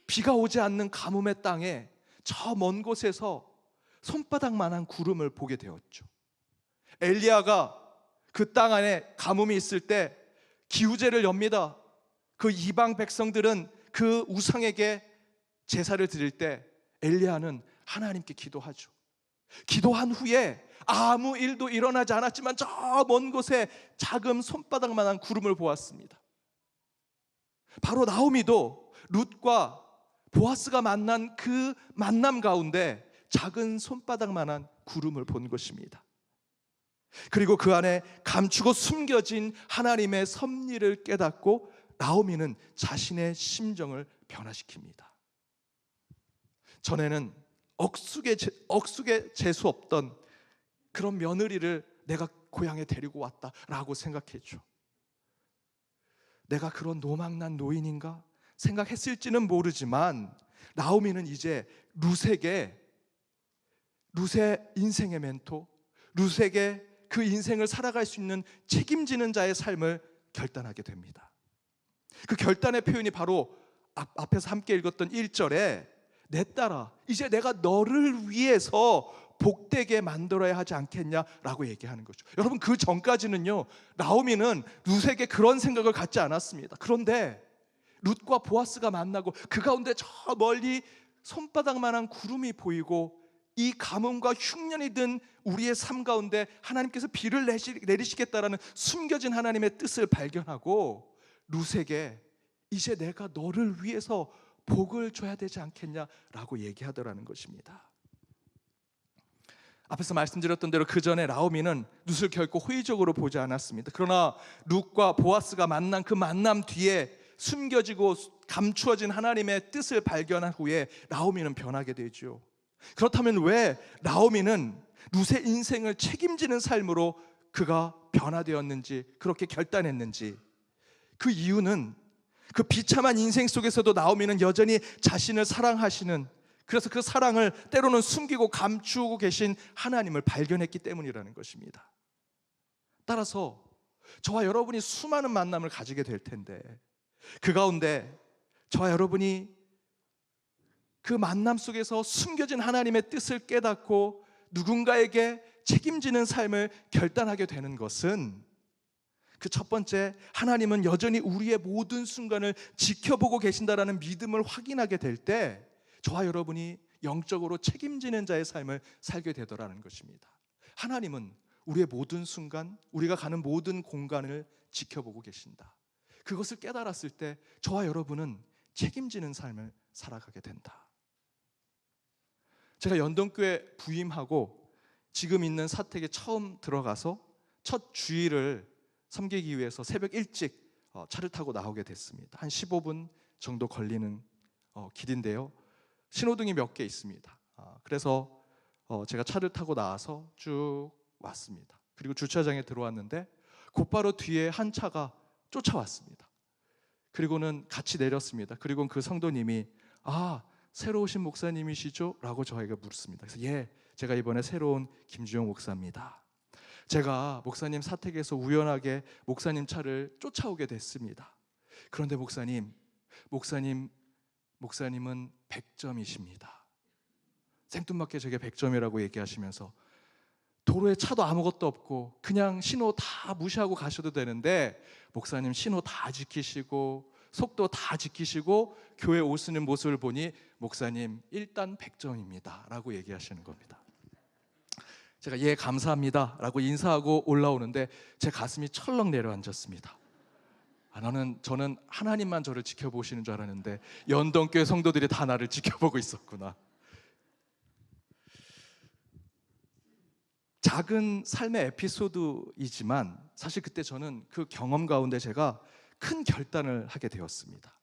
비가 오지 않는 가뭄의 땅에 저 먼 곳에서 손바닥만한 구름을 보게 되었죠. 엘리야가 그 땅 안에 가뭄이 있을 때 기우제를 엽니다. 그 이방 백성들은 그 우상에게 제사를 드릴 때 엘리야는 하나님께 기도하죠. 기도한 후에 아무 일도 일어나지 않았지만 저 먼 곳에 작은 손바닥만한 구름을 보았습니다. 바로 나오미도 룻과 보아스가 만난 그 만남 가운데 작은 손바닥만한 구름을 본 것입니다. 그리고 그 안에 감추고 숨겨진 하나님의 섭리를 깨닫고 나오미는 자신의 심정을 변화시킵니다. 전에는 억숙에 재수 없던 그런 며느리를 내가 고향에 데리고 왔다라고 생각했죠. 내가 그런 노망난 노인인가 생각했을지는 모르지만 나오미는 이제 룻의 인생의 멘토, 룻에게 그 인생을 살아갈 수 있는 책임지는 자의 삶을 결단하게 됩니다. 그 결단의 표현이 바로 앞에서 함께 읽었던 1절에 내 딸아 이제 내가 너를 위해서 복되게 만들어야 하지 않겠냐라고 얘기하는 거죠. 여러분 그 전까지는요 나오미는 룻에게 그런 생각을 갖지 않았습니다. 그런데 룻과 보아스가 만나고 그 가운데 저 멀리 손바닥만한 구름이 보이고 이 가뭄과 흉년이 든 우리의 삶 가운데 하나님께서 비를 내리시겠다라는 숨겨진 하나님의 뜻을 발견하고 룻에게 이제 내가 너를 위해서 복을 줘야 되지 않겠냐라고 얘기하더라는 것입니다. 앞에서 말씀드렸던 대로 그 전에 나오미는 룻을 결코 호의적으로 보지 않았습니다. 그러나 룻과 보아스가 만난 그 만남 뒤에 숨겨지고 감추어진 하나님의 뜻을 발견한 후에 나오미는 변하게 되죠. 그렇다면 왜 나오미는 룻의 인생을 책임지는 삶으로 그가 변화되었는지, 그렇게 결단했는지, 그 이유는 그 비참한 인생 속에서도 나오미는 여전히 자신을 사랑하시는, 그래서 그 사랑을 때로는 숨기고 감추고 계신 하나님을 발견했기 때문이라는 것입니다. 따라서 저와 여러분이 수많은 만남을 가지게 될 텐데 그 가운데 저와 여러분이 그 만남 속에서 숨겨진 하나님의 뜻을 깨닫고 누군가에게 책임지는 삶을 결단하게 되는 것은 그 첫 번째, 하나님은 여전히 우리의 모든 순간을 지켜보고 계신다라는 믿음을 확인하게 될 때 저와 여러분이 영적으로 책임지는 자의 삶을 살게 되더라는 것입니다. 하나님은 우리의 모든 순간, 우리가 가는 모든 공간을 지켜보고 계신다. 그것을 깨달았을 때 저와 여러분은 책임지는 삶을 살아가게 된다. 제가 연동교회 부임하고 지금 있는 사택에 처음 들어가서 첫 주일을 섬기기 위해서 새벽 일찍 차를 타고 나오게 됐습니다. 한 15분 정도 걸리는 길인데요, 신호등이 몇 개 있습니다. 그래서 제가 차를 타고 나와서 쭉 왔습니다. 그리고 주차장에 들어왔는데 곧바로 뒤에 한 차가 쫓아왔습니다. 그리고는 같이 내렸습니다. 그리고 그 성도님이 새로 오신 목사님이시죠? 라고 저에게 물었습니다. 그래서 예, 제가 이번에 새로 온 김주영 목사입니다. 제가 목사님 사택에서 우연하게 목사님 차를 쫓아오게 됐습니다. 그런데 목사님은 100점이십니다. 생뚱맞게 제게 100점이라고 얘기하시면서 도로에 차도 아무것도 없고 그냥 신호 다 무시하고 가셔도 되는데 목사님 신호 다 지키시고 속도 다 지키시고 교회 오시는 모습을 보니 목사님 일단 100점입니다 라고 얘기하시는 겁니다. 제가 예 감사합니다 라고 인사하고 올라오는데 제 가슴이 철렁 내려앉았습니다. 저는 하나님만 저를 지켜보시는 줄 알았는데 연동교회 성도들이 다 나를 지켜보고 있었구나. 작은 삶의 에피소드이지만 사실 그때 저는 그 경험 가운데 제가 큰 결단을 하게 되었습니다.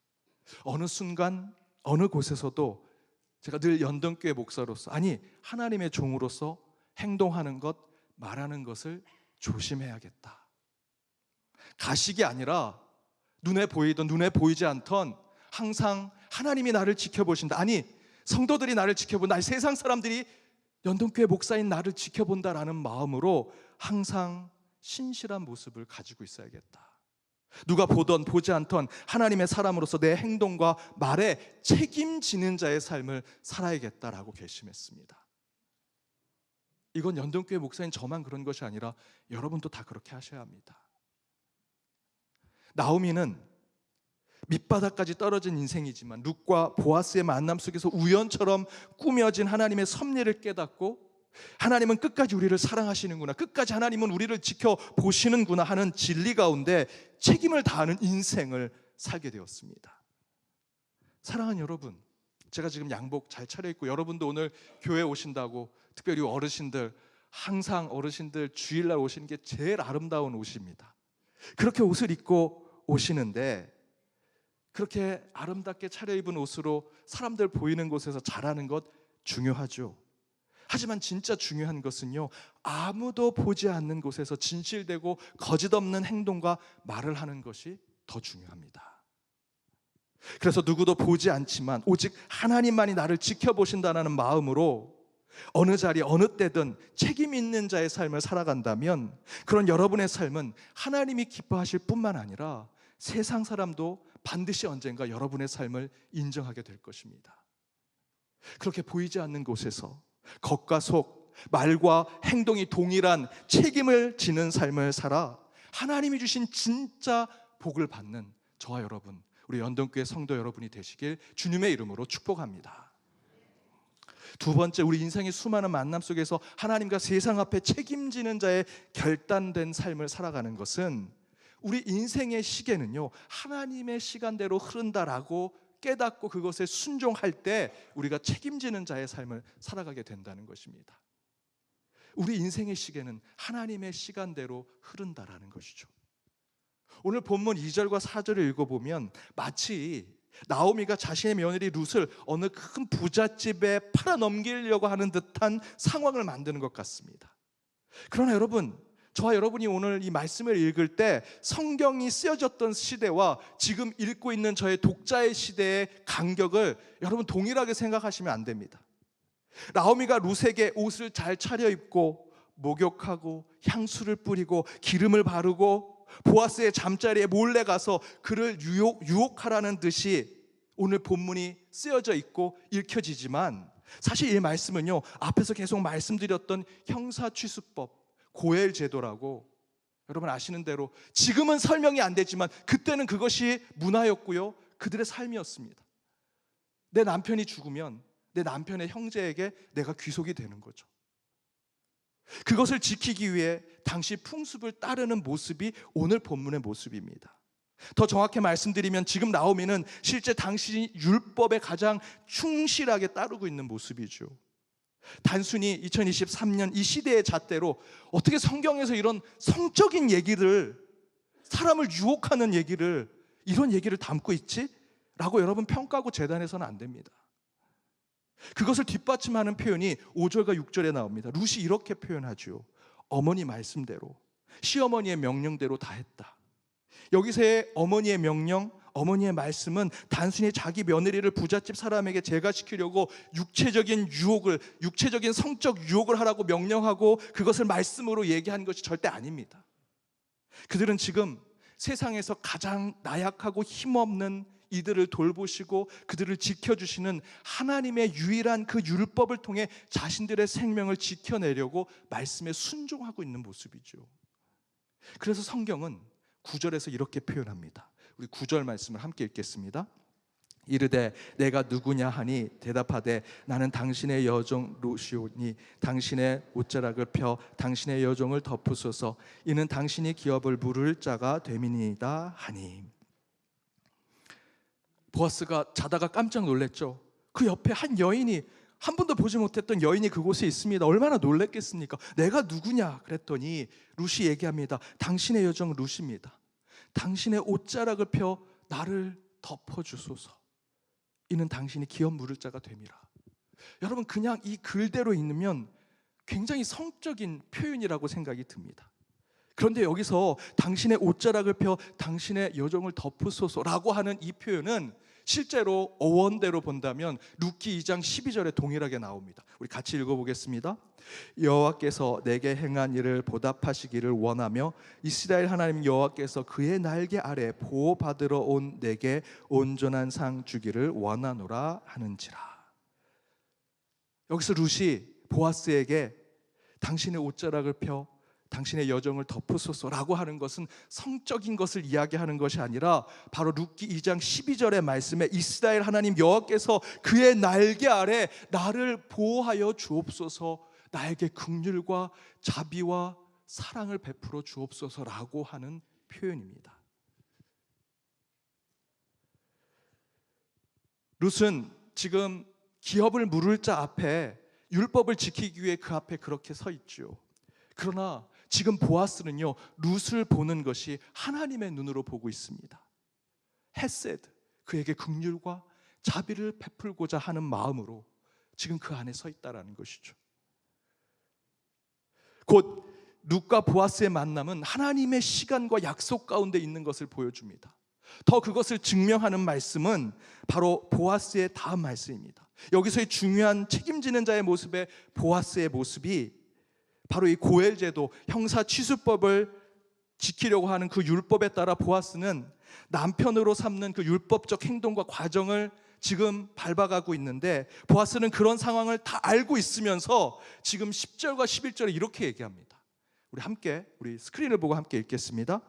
어느 순간 어느 곳에서도 제가 늘 연동교회 목사로서, 하나님의 종으로서 행동하는 것, 말하는 것을 조심해야겠다. 가식이 아니라 눈에 보이던 눈에 보이지 않던 항상 하나님이 나를 지켜보신다. 성도들이 나를 지켜본다. 세상 사람들이 연동교회 목사인 나를 지켜본다라는 마음으로 항상 신실한 모습을 가지고 있어야겠다. 누가 보던 보지 않던 하나님의 사람으로서 내 행동과 말에 책임지는 자의 삶을 살아야겠다라고 결심했습니다. 이건 연동교회 목사인 저만 그런 것이 아니라 여러분도 다 그렇게 하셔야 합니다. 나오미는 밑바닥까지 떨어진 인생이지만 룻과 보아스의 만남 속에서 우연처럼 꾸며진 하나님의 섭리를 깨닫고 하나님은 끝까지 우리를 사랑하시는구나, 끝까지 하나님은 우리를 지켜보시는구나 하는 진리 가운데 책임을 다하는 인생을 살게 되었습니다. 사랑하는 여러분, 제가 지금 양복 잘 차려입고 여러분도 오늘 교회 오신다고, 특별히 어르신들 항상 어르신들 주일날 오시는 게 제일 아름다운 옷입니다. 그렇게 옷을 입고 오시는데 그렇게 아름답게 차려입은 옷으로 사람들 보이는 곳에서 잘하는 것 중요하죠. 하지만 진짜 중요한 것은요, 아무도 보지 않는 곳에서 진실되고 거짓 없는 행동과 말을 하는 것이 더 중요합니다. 그래서 누구도 보지 않지만 오직 하나님만이 나를 지켜보신다는 마음으로 어느 자리 어느 때든 책임 있는 자의 삶을 살아간다면 그런 여러분의 삶은 하나님이 기뻐하실 뿐만 아니라 세상 사람도 반드시 언젠가 여러분의 삶을 인정하게 될 것입니다. 그렇게 보이지 않는 곳에서 겉과 속, 말과 행동이 동일한 책임을 지는 삶을 살아 하나님이 주신 진짜 복을 받는 저와 여러분, 우리 연동교회 성도 여러분이 되시길 주님의 이름으로 축복합니다. 두 번째, 우리 인생의 수많은 만남 속에서 하나님과 세상 앞에 책임지는 자의 결단된 삶을 살아가는 것은 우리 인생의 시계는요, 하나님의 시간대로 흐른다라고 깨닫고 그것에 순종할 때 우리가 책임지는 자의 삶을 살아가게 된다는 것입니다. 우리 인생의 시계는 하나님의 시간대로 흐른다라는 것이죠. 오늘 본문 2절과 4절을 읽어보면 마치 나오미가 자신의 며느리 룻을 어느 큰 부잣집에 팔아넘기려고 하는 듯한 상황을 만드는 것 같습니다. 그러나 여러분, 저와 여러분이 오늘 이 말씀을 읽을 때 성경이 쓰여졌던 시대와 지금 읽고 있는 저의 독자의 시대의 간격을 여러분 동일하게 생각하시면 안 됩니다. 나오미가 룻에게 옷을 잘 차려입고 목욕하고 향수를 뿌리고 기름을 바르고 보아스의 잠자리에 몰래 가서 그를 유혹하라는 듯이 오늘 본문이 쓰여져 있고 읽혀지지만 사실 이 말씀은요, 앞에서 계속 말씀드렸던 형사취수법, 고엘 제도라고 여러분 아시는 대로 지금은 설명이 안 되지만 그때는 그것이 문화였고요, 그들의 삶이었습니다. 내 남편이 죽으면 내 남편의 형제에게 내가 귀속이 되는 거죠. 그것을 지키기 위해 당시 풍습을 따르는 모습이 오늘 본문의 모습입니다. 더 정확히 말씀드리면 지금 나오미는 실제 당시 율법에 가장 충실하게 따르고 있는 모습이죠. 단순히 2023년 이 시대의 잣대로 어떻게 성경에서 이런 성적인 얘기를, 사람을 유혹하는 얘기를, 이런 얘기를 담고 있지? 라고 여러분 평가하고 재단해서는 안 됩니다. 그것을 뒷받침하는 표현이 5절과 6절에 나옵니다. 룻이 이렇게 표현하죠. 어머니 말씀대로, 시어머니의 명령대로 다 했다. 여기서의 어머니의 명령, 어머니의 말씀은 단순히 자기 며느리를 부잣집 사람에게 제가시키려고 육체적인 성적 유혹을 하라고 명령하고 그것을 말씀으로 얘기한 것이 절대 아닙니다. 그들은 지금 세상에서 가장 나약하고 힘없는 이들을 돌보시고 그들을 지켜주시는 하나님의 유일한 그 율법을 통해 자신들의 생명을 지켜내려고 말씀에 순종하고 있는 모습이죠. 그래서 성경은 9절에서 이렇게 표현합니다. 우리 9절 말씀을 함께 읽겠습니다. 이르되 내가 누구냐 하니 대답하되 나는 당신의 여종 룻이오니 당신의 옷자락을 펴 당신의 여종을 덮으소서. 이는 당신이 기업을 물을 자가 됨이니이다 하니. 보아스가 자다가 깜짝 놀랐죠. 그 옆에 한 여인이, 한 번도 보지 못했던 여인이 그곳에 있습니다. 얼마나 놀랐겠습니까? 내가 누구냐 그랬더니 룻이 얘기합니다. 당신의 여종 룻입니다. 당신의 옷자락을 펴 나를 덮어주소서. 이는 당신이 기업 물을 자가 됨이라. 여러분, 그냥 이 글대로 읽으면 굉장히 성적인 표현이라고 생각이 듭니다. 그런데 여기서 당신의 옷자락을 펴 당신의 여종을 덮으소서라고 하는 이 표현은 실제로 어원대로 본다면 룻기 2장 12절에 동일하게 나옵니다. 우리 같이 읽어보겠습니다. 여호와께서 내게 행한 일을 보답하시기를 원하며 이스라엘 하나님 여호와께서 그의 날개 아래 보호받으러 온 내게 온전한 상 주기를 원하노라 하는지라. 여기서 룻이 보아스에게 당신의 옷자락을 펴 당신의 여종을 덮으소서라고 하는 것은 성적인 것을 이야기하는 것이 아니라 바로 룻기 2장 12절의 말씀에 이스라엘 하나님 여호와께서 그의 날개 아래 나를 보호하여 주옵소서, 나에게 긍휼과 자비와 사랑을 베풀어 주옵소서라고 하는 표현입니다. 룻은 지금 기업을 물을 자 앞에 율법을 지키기 위해 그 앞에 그렇게 서 있죠. 그러나 지금 보아스는요, 룻을 보는 것이 하나님의 눈으로 보고 있습니다. 헤세드, 그에게 긍휼과 자비를 베풀고자 하는 마음으로 지금 그 안에 서 있다라는 것이죠. 곧 룻과 보아스의 만남은 하나님의 시간과 약속 가운데 있는 것을 보여줍니다. 더 그것을 증명하는 말씀은 바로 보아스의 다음 말씀입니다. 여기서의 중요한 책임지는 자의 모습의 보아스의 모습이 바로 이 고엘제도, 형사 취수법을 지키려고 하는 그 율법에 따라 보아스는 남편으로 삼는 그 율법적 행동과 과정을 지금 밟아가고 있는데, 보아스는 그런 상황을 다 알고 있으면서 지금 10절과 11절에 이렇게 얘기합니다. 우리 스크린을 보고 함께 읽겠습니다.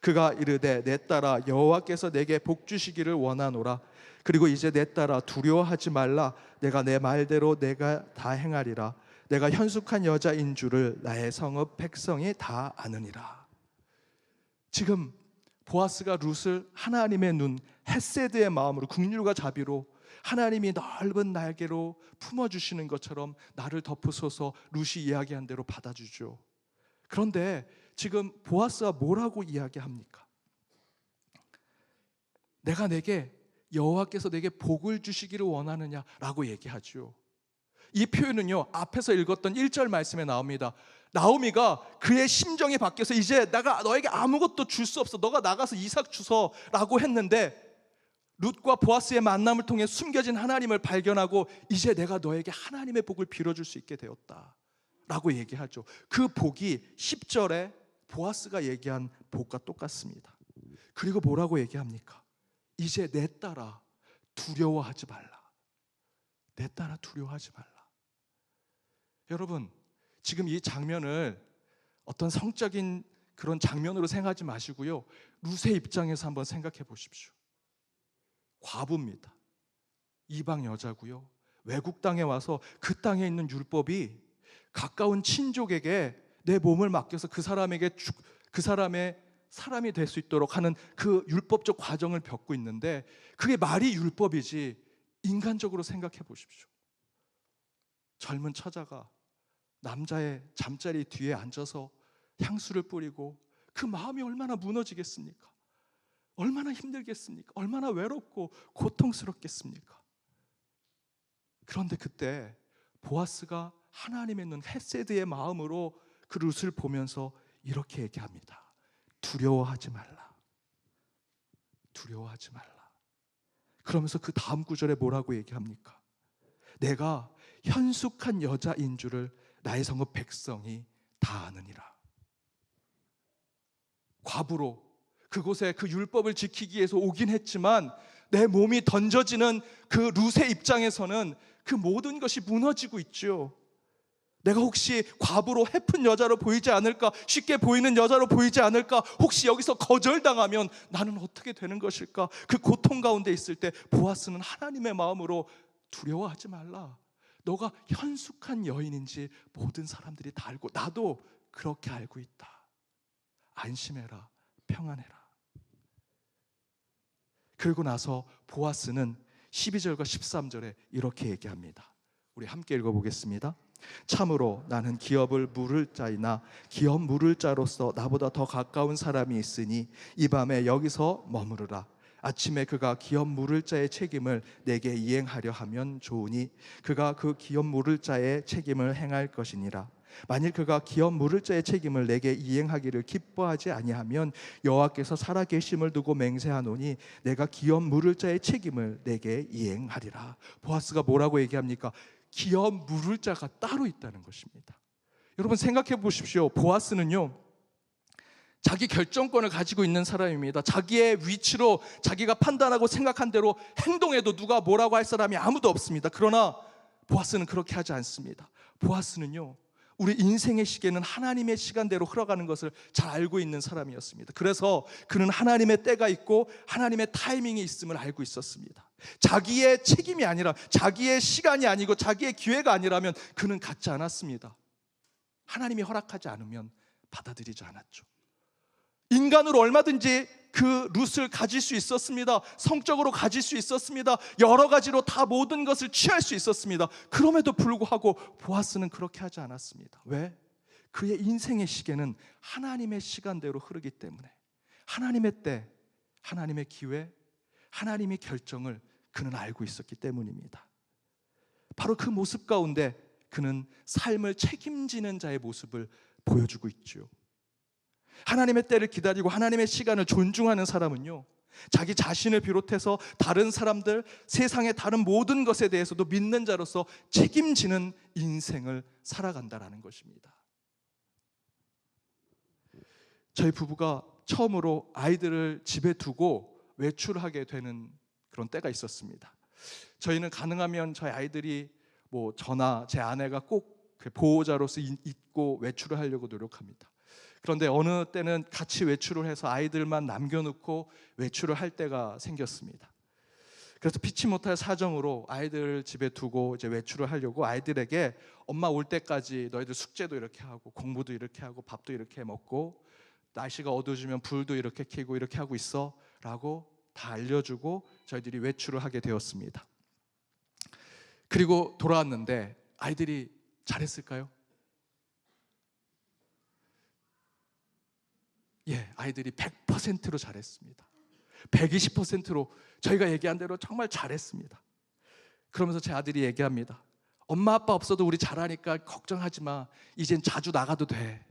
그가 이르되 내 딸아 여호와께서 내게 복 주시기를 원하노라. 그리고 이제 내 딸아 두려워하지 말라. 내가 내 말대로 내가 다 행하리라. 내가 현숙한 여자인 줄을 나의 성읍 백성이 다 아느니라. 지금 보아스가 룻을 하나님의 눈, 헤세드의 마음으로, 긍휼과 자비로 하나님이 넓은 날개로 품어주시는 것처럼 나를 덮으소서 룻이 이야기한 대로 받아주죠. 그런데 지금 보아스가 뭐라고 이야기합니까? 내가 내게, 여호와께서 내게 복을 주시기를 원하느냐라고 얘기하죠. 이 표현은요, 앞에서 읽었던 1절 말씀에 나옵니다. 나오미가 그의 심정이 바뀌어서 이제 내가 너에게 아무것도 줄 수 없어, 너가 나가서 이삭 주서라고 했는데, 룻과 보아스의 만남을 통해 숨겨진 하나님을 발견하고 이제 내가 너에게 하나님의 복을 빌어줄 수 있게 되었다 라고 얘기하죠. 그 복이 10절에 보아스가 얘기한 복과 똑같습니다. 그리고 뭐라고 얘기합니까? 이제 내 딸아 두려워하지 말라. 내 딸아 두려워하지 말라. 여러분, 지금 이 장면을 어떤 성적인 그런 장면으로 생각하지 마시고요, 룻의 입장에서 한번 생각해 보십시오. 과부입니다. 이방 여자고요, 외국 땅에 와서 그 땅에 있는 율법이 가까운 친족에게 내 몸을 맡겨서 그 사람의 사람이 될 수 있도록 하는 그 율법적 과정을 겪고 있는데, 그게 말이 율법이지 인간적으로 생각해 보십시오. 젊은 처자가 남자의 잠자리 뒤에 앉아서 향수를 뿌리고 그 마음이 얼마나 무너지겠습니까? 얼마나 힘들겠습니까? 얼마나 외롭고 고통스럽겠습니까? 그런데 그때 보아스가 하나님의 눈, 헤세드의 마음으로 그 룻을 보면서 이렇게 얘기합니다. 두려워하지 말라. 두려워하지 말라. 그러면서 그 다음 구절에 뭐라고 얘기합니까? 내가 현숙한 여자인 줄을 나의 성읍 백성이 다 아느니라. 과부로 그곳에 그 율법을 지키기 위해서 오긴 했지만 내 몸이 던져지는 그 룻의 입장에서는 그 모든 것이 무너지고 있죠. 내가 혹시 과부로 해픈 여자로 보이지 않을까? 쉽게 보이는 여자로 보이지 않을까? 혹시 여기서 거절당하면 나는 어떻게 되는 것일까? 그 고통 가운데 있을 때 보아스는 하나님의 마음으로 두려워하지 말라. 너가 현숙한 여인인지 모든 사람들이 다 알고 나도 그렇게 알고 있다. 안심해라. 평안해라. 그리고 나서 보아스는 12절과 13절에 이렇게 얘기합니다. 우리 함께 읽어보겠습니다. 참으로 나는 기업을 물을 자이나 기업 물을 자로서 나보다 더 가까운 사람이 있으니 이 밤에 여기서 머무르라. 아침에 그가 기업 물을 자의 책임을 내게 이행하려 하면 좋으니 그가 그 기업 물을 자의 책임을 행할 것이니라. 만일 그가 기업 물을 자의 책임을 내게 이행하기를 기뻐하지 아니하면 여호와께서 살아계심을 두고 맹세하노니 내가 기업 물을 자의 책임을 내게 이행하리라. 보아스가 뭐라고 얘기합니까? 기업 물을 자가 따로 있다는 것입니다. 여러분 생각해 보십시오. 보아스는요, 자기 결정권을 가지고 있는 사람입니다. 자기의 위치로 자기가 판단하고 생각한 대로 행동해도 누가 뭐라고 할 사람이 아무도 없습니다. 그러나 보아스는 그렇게 하지 않습니다. 보아스는요, 우리 인생의 시계는 하나님의 시간대로 흘러가는 것을 잘 알고 있는 사람이었습니다. 그래서 그는 하나님의 때가 있고 하나님의 타이밍이 있음을 알고 있었습니다. 자기의 책임이 아니라, 자기의 시간이 아니고 자기의 기회가 아니라면 그는 갖지 않았습니다. 하나님이 허락하지 않으면 받아들이지 않았죠. 인간으로 얼마든지 그 룻을 가질 수 있었습니다. 성적으로 가질 수 있었습니다. 여러 가지로 다 모든 것을 취할 수 있었습니다. 그럼에도 불구하고 보아스는 그렇게 하지 않았습니다. 왜? 그의 인생의 시계는 하나님의 시간대로 흐르기 때문에, 하나님의 때, 하나님의 기회, 하나님의 결정을 그는 알고 있었기 때문입니다. 바로 그 모습 가운데 그는 삶을 책임지는 자의 모습을 보여주고 있죠. 하나님의 때를 기다리고 하나님의 시간을 존중하는 사람은요, 자기 자신을 비롯해서 다른 사람들, 세상의 다른 모든 것에 대해서도 믿는 자로서 책임지는 인생을 살아간다라는 것입니다. 저희 부부가 처음으로 아이들을 집에 두고 외출하게 되는 그런 때가 있었습니다. 저희는 가능하면 저희 아이들이 저나 제 아내가 꼭 보호자로서 있고 외출을 하려고 노력합니다. 그런데 어느 때는 같이 외출을 해서 아이들만 남겨놓고 외출을 할 때가 생겼습니다. 그래서 피치 못할 사정으로 아이들을 집에 두고 이제 외출을 하려고 아이들에게 엄마 올 때까지 너희들 숙제도 이렇게 하고 공부도 이렇게 하고 밥도 이렇게 먹고 날씨가 어두워지면 불도 이렇게 켜고 이렇게 하고 있어 라고 다 알려주고 저희들이 외출을 하게 되었습니다. 그리고 돌아왔는데 아이들이 잘했을까요? 예, 아이들이 100%로 잘했습니다. 120%로 저희가 얘기한 대로 정말 잘했습니다. 그러면서 제 아들이 얘기합니다. 엄마 아빠 없어도 우리 잘하니까 걱정하지 마. 이젠 자주 나가도 돼.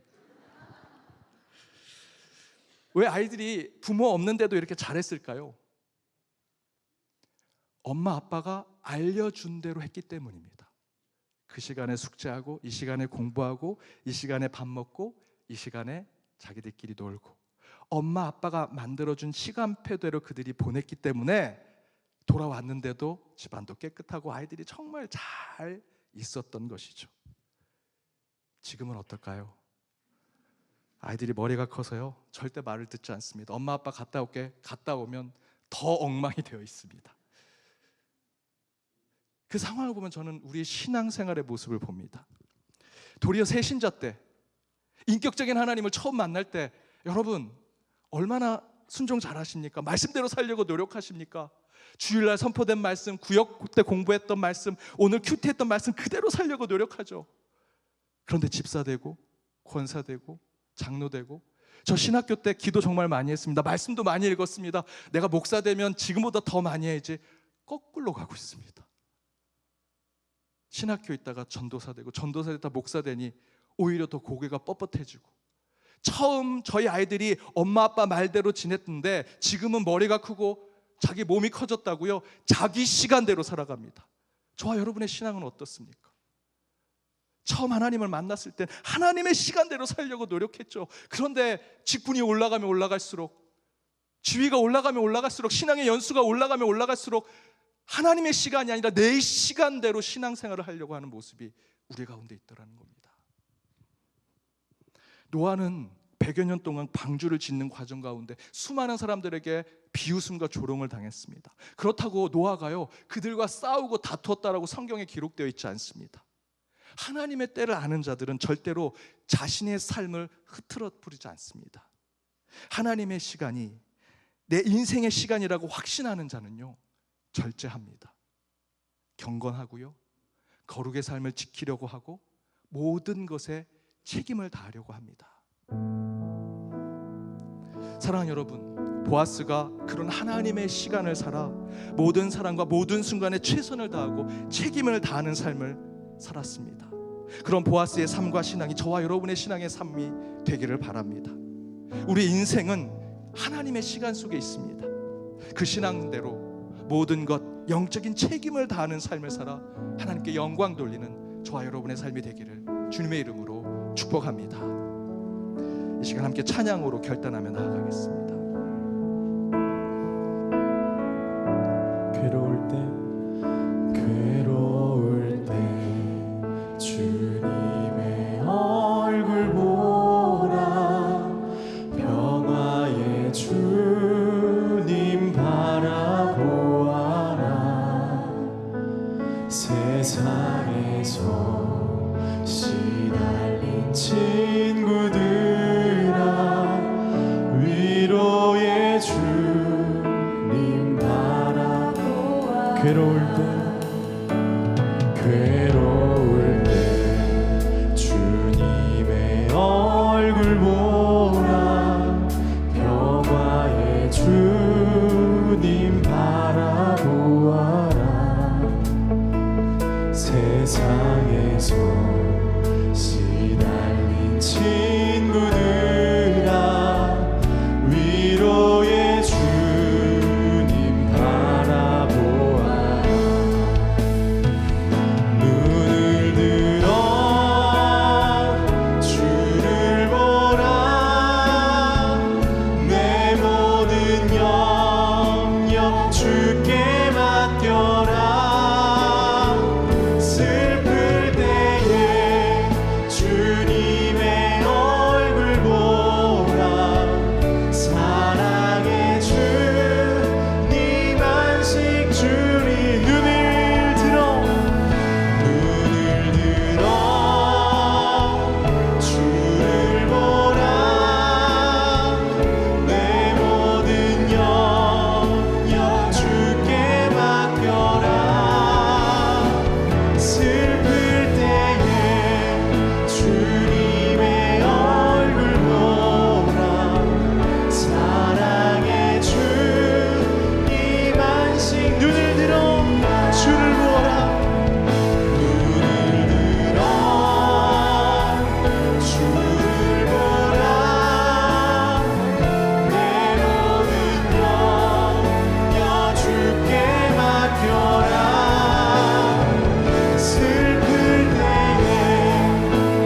왜 아이들이 부모 없는데도 이렇게 잘했을까요? 엄마 아빠가 알려준 대로 했기 때문입니다. 그 시간에 숙제하고, 이 시간에 공부하고, 이 시간에 밥 먹고, 이 시간에 자기들끼리 놀고, 엄마 아빠가 만들어준 시간표대로 그들이 보냈기 때문에 돌아왔는데도 집안도 깨끗하고 아이들이 정말 잘 있었던 것이죠. 지금은 어떨까요? 아이들이 머리가 커서요, 절대 말을 듣지 않습니다. 엄마 아빠 갔다 올게. 갔다 오면 더 엉망이 되어 있습니다. 그 상황을 보면 저는 우리의 신앙생활의 모습을 봅니다. 도리어 새신자 때, 인격적인 하나님을 처음 만날 때 여러분 얼마나 순종 잘하십니까? 말씀대로 살려고 노력하십니까? 주일날 선포된 말씀, 구역 때 공부했던 말씀, 오늘 큐티했던 말씀 그대로 살려고 노력하죠. 그런데 집사 되고 권사 되고 장로 되고, 저 신학교 때 기도 정말 많이 했습니다. 말씀도 많이 읽었습니다. 내가 목사 되면 지금보다 더 많이 해야지. 거꾸로 가고 있습니다. 신학교 있다가 전도사 되고, 전도사 됐다 목사 되니 오히려 더 고개가 뻣뻣해지고, 처음 저희 아이들이 엄마 아빠 말대로 지냈는데 지금은 머리가 크고 자기 몸이 커졌다고요, 자기 시간대로 살아갑니다. 저와 여러분의 신앙은 어떻습니까? 처음 하나님을 만났을 땐 하나님의 시간대로 살려고 노력했죠. 그런데 직분이 올라가면 올라갈수록, 지위가 올라가면 올라갈수록, 신앙의 연수가 올라가면 올라갈수록 하나님의 시간이 아니라 내 시간대로 신앙생활을 하려고 하는 모습이 우리 가운데 있더라는 겁니다. 노아는 100여 년 동안 방주를 짓는 과정 가운데 수많은 사람들에게 비웃음과 조롱을 당했습니다. 그렇다고 노아가요 그들과 싸우고 다투었다라고 성경에 기록되어 있지 않습니다. 하나님의 때를 아는 자들은 절대로 자신의 삶을 흐트러뜨리지 않습니다. 하나님의 시간이 내 인생의 시간이라고 확신하는 자는요 절제합니다. 경건하고요, 거룩의 삶을 지키려고 하고 모든 것에 책임을 다하려고 합니다. 사랑하는 여러분, 보아스가 그런 하나님의 시간을 살아 모든 사람과 모든 순간에 최선을 다하고 책임을 다하는 삶을 살았습니다. 그런 보아스의 삶과 신앙이 저와 여러분의 신앙의 삶이 되기를 바랍니다. 우리 인생은 하나님의 시간 속에 있습니다. 그 신앙대로 모든 것 영적인 책임을 다하는 삶을 살아 하나님께 영광 돌리는 저와 여러분의 삶이 되기를 주님의 이름으로 축복합니다. 이 시간 함께 찬양으로 결단하며 나아가겠습니다. 괴로울 때 주님의 얼굴 보라, 평화의 주님 바라보아라. 세상에서 시달린 친구들아, 괴로울 때 주님의 얼굴 보라. 평화의 주님 바라보아라. 세상에서 시달린 친구들아, 위로의 주님 바라보아라. 눈을 들어 주를 보라. 내 모든 영역 주께 맡겨라. 슬플 때에 주님의 얼굴 보라. 사랑의 주님 안식 주리. 눈을 들어 주를 보라. 내 모든 영역 주께 맡겨라. 슬플 때에 주님의 얼굴 보라. 사랑의 주님 안식. 눈을 들어 주를 보라. 눈을 들어 주를 보라. 내 모든 영역 주께 맡겨라. 슬플 때에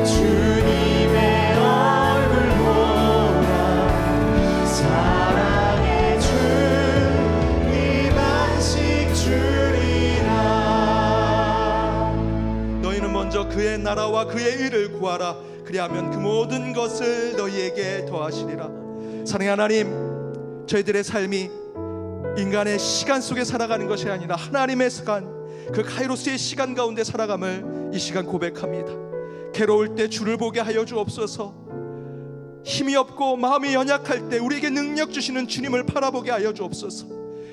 주님의 얼굴 보라. 사랑의 주님 안식 주리라. 너희는 먼저 그의 나라와 그의 의를 구하라. 그리하면 그 모든 것을 너희에게 더하시리라. 사랑의 하나님, 저희들의 삶이 인간의 시간 속에 살아가는 것이 아니라 하나님의 시간, 그 카이로스의 시간 가운데 살아감을 이 시간 고백합니다. 괴로울 때 주를 보게 하여 주옵소서. 힘이 없고 마음이 연약할 때 우리에게 능력 주시는 주님을 바라보게 하여 주옵소서.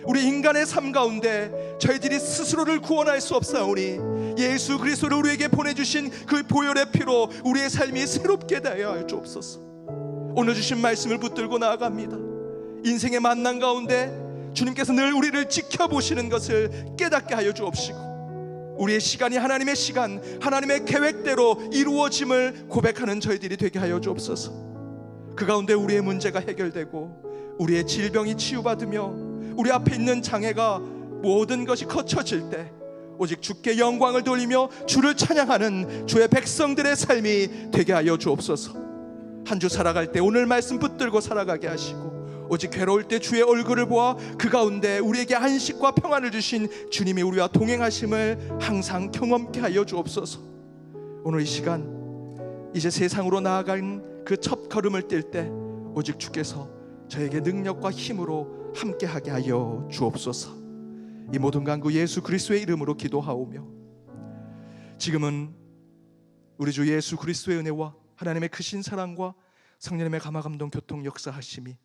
우리 인간의 삶 가운데 저희들이 스스로를 구원할 수 없사오니 예수 그리스도를 우리에게 보내주신 그 보혈의 피로 우리의 삶이 새롭게 되어 하여 주옵소서. 오늘 주신 말씀을 붙들고 나아갑니다. 인생의 만남 가운데 주님께서 늘 우리를 지켜보시는 것을 깨닫게 하여 주옵시고, 우리의 시간이 하나님의 시간, 하나님의 계획대로 이루어짐을 고백하는 저희들이 되게 하여 주옵소서. 그 가운데 우리의 문제가 해결되고 우리의 질병이 치유받으며 우리 앞에 있는 장애가 모든 것이 거쳐질 때 오직 주께 영광을 돌리며 주를 찬양하는 주의 백성들의 삶이 되게 하여 주옵소서. 한 주 살아갈 때 오늘 말씀 붙들고 살아가게 하시고, 오직 괴로울 때 주의 얼굴을 보아 그 가운데 우리에게 안식과 평안을 주신 주님이 우리와 동행하심을 항상 경험케 하여 주옵소서. 오늘 이 시간 이제 세상으로 나아간 그 첫 걸음을 뗄 때 오직 주께서 저에게 능력과 힘으로 함께하게 하여 주옵소서. 이 모든 간구 예수 그리스도의 이름으로 기도하오며, 지금은 우리 주 예수 그리스도의 은혜와 하나님의 크신 사랑과 성령님의 감화감동 교통 역사하심이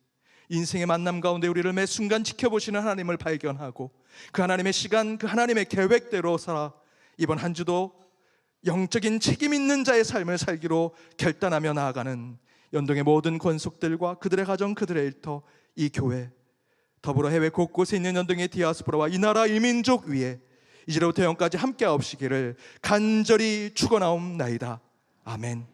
인생의 만남 가운데 우리를 매 순간 지켜보시는 하나님을 발견하고 그 하나님의 시간, 그 하나님의 계획대로 살아 이번 한 주도 영적인 책임 있는 자의 삶을 살기로 결단하며 나아가는 연동의 모든 권속들과 그들의 가정, 그들의 일터, 이 교회, 더불어 해외 곳곳에 있는 연동의 디아스포라와 이 나라 이 민족 위에 이제로부터 영까지 함께하옵시기를 간절히 축원하옵나이다. 아멘.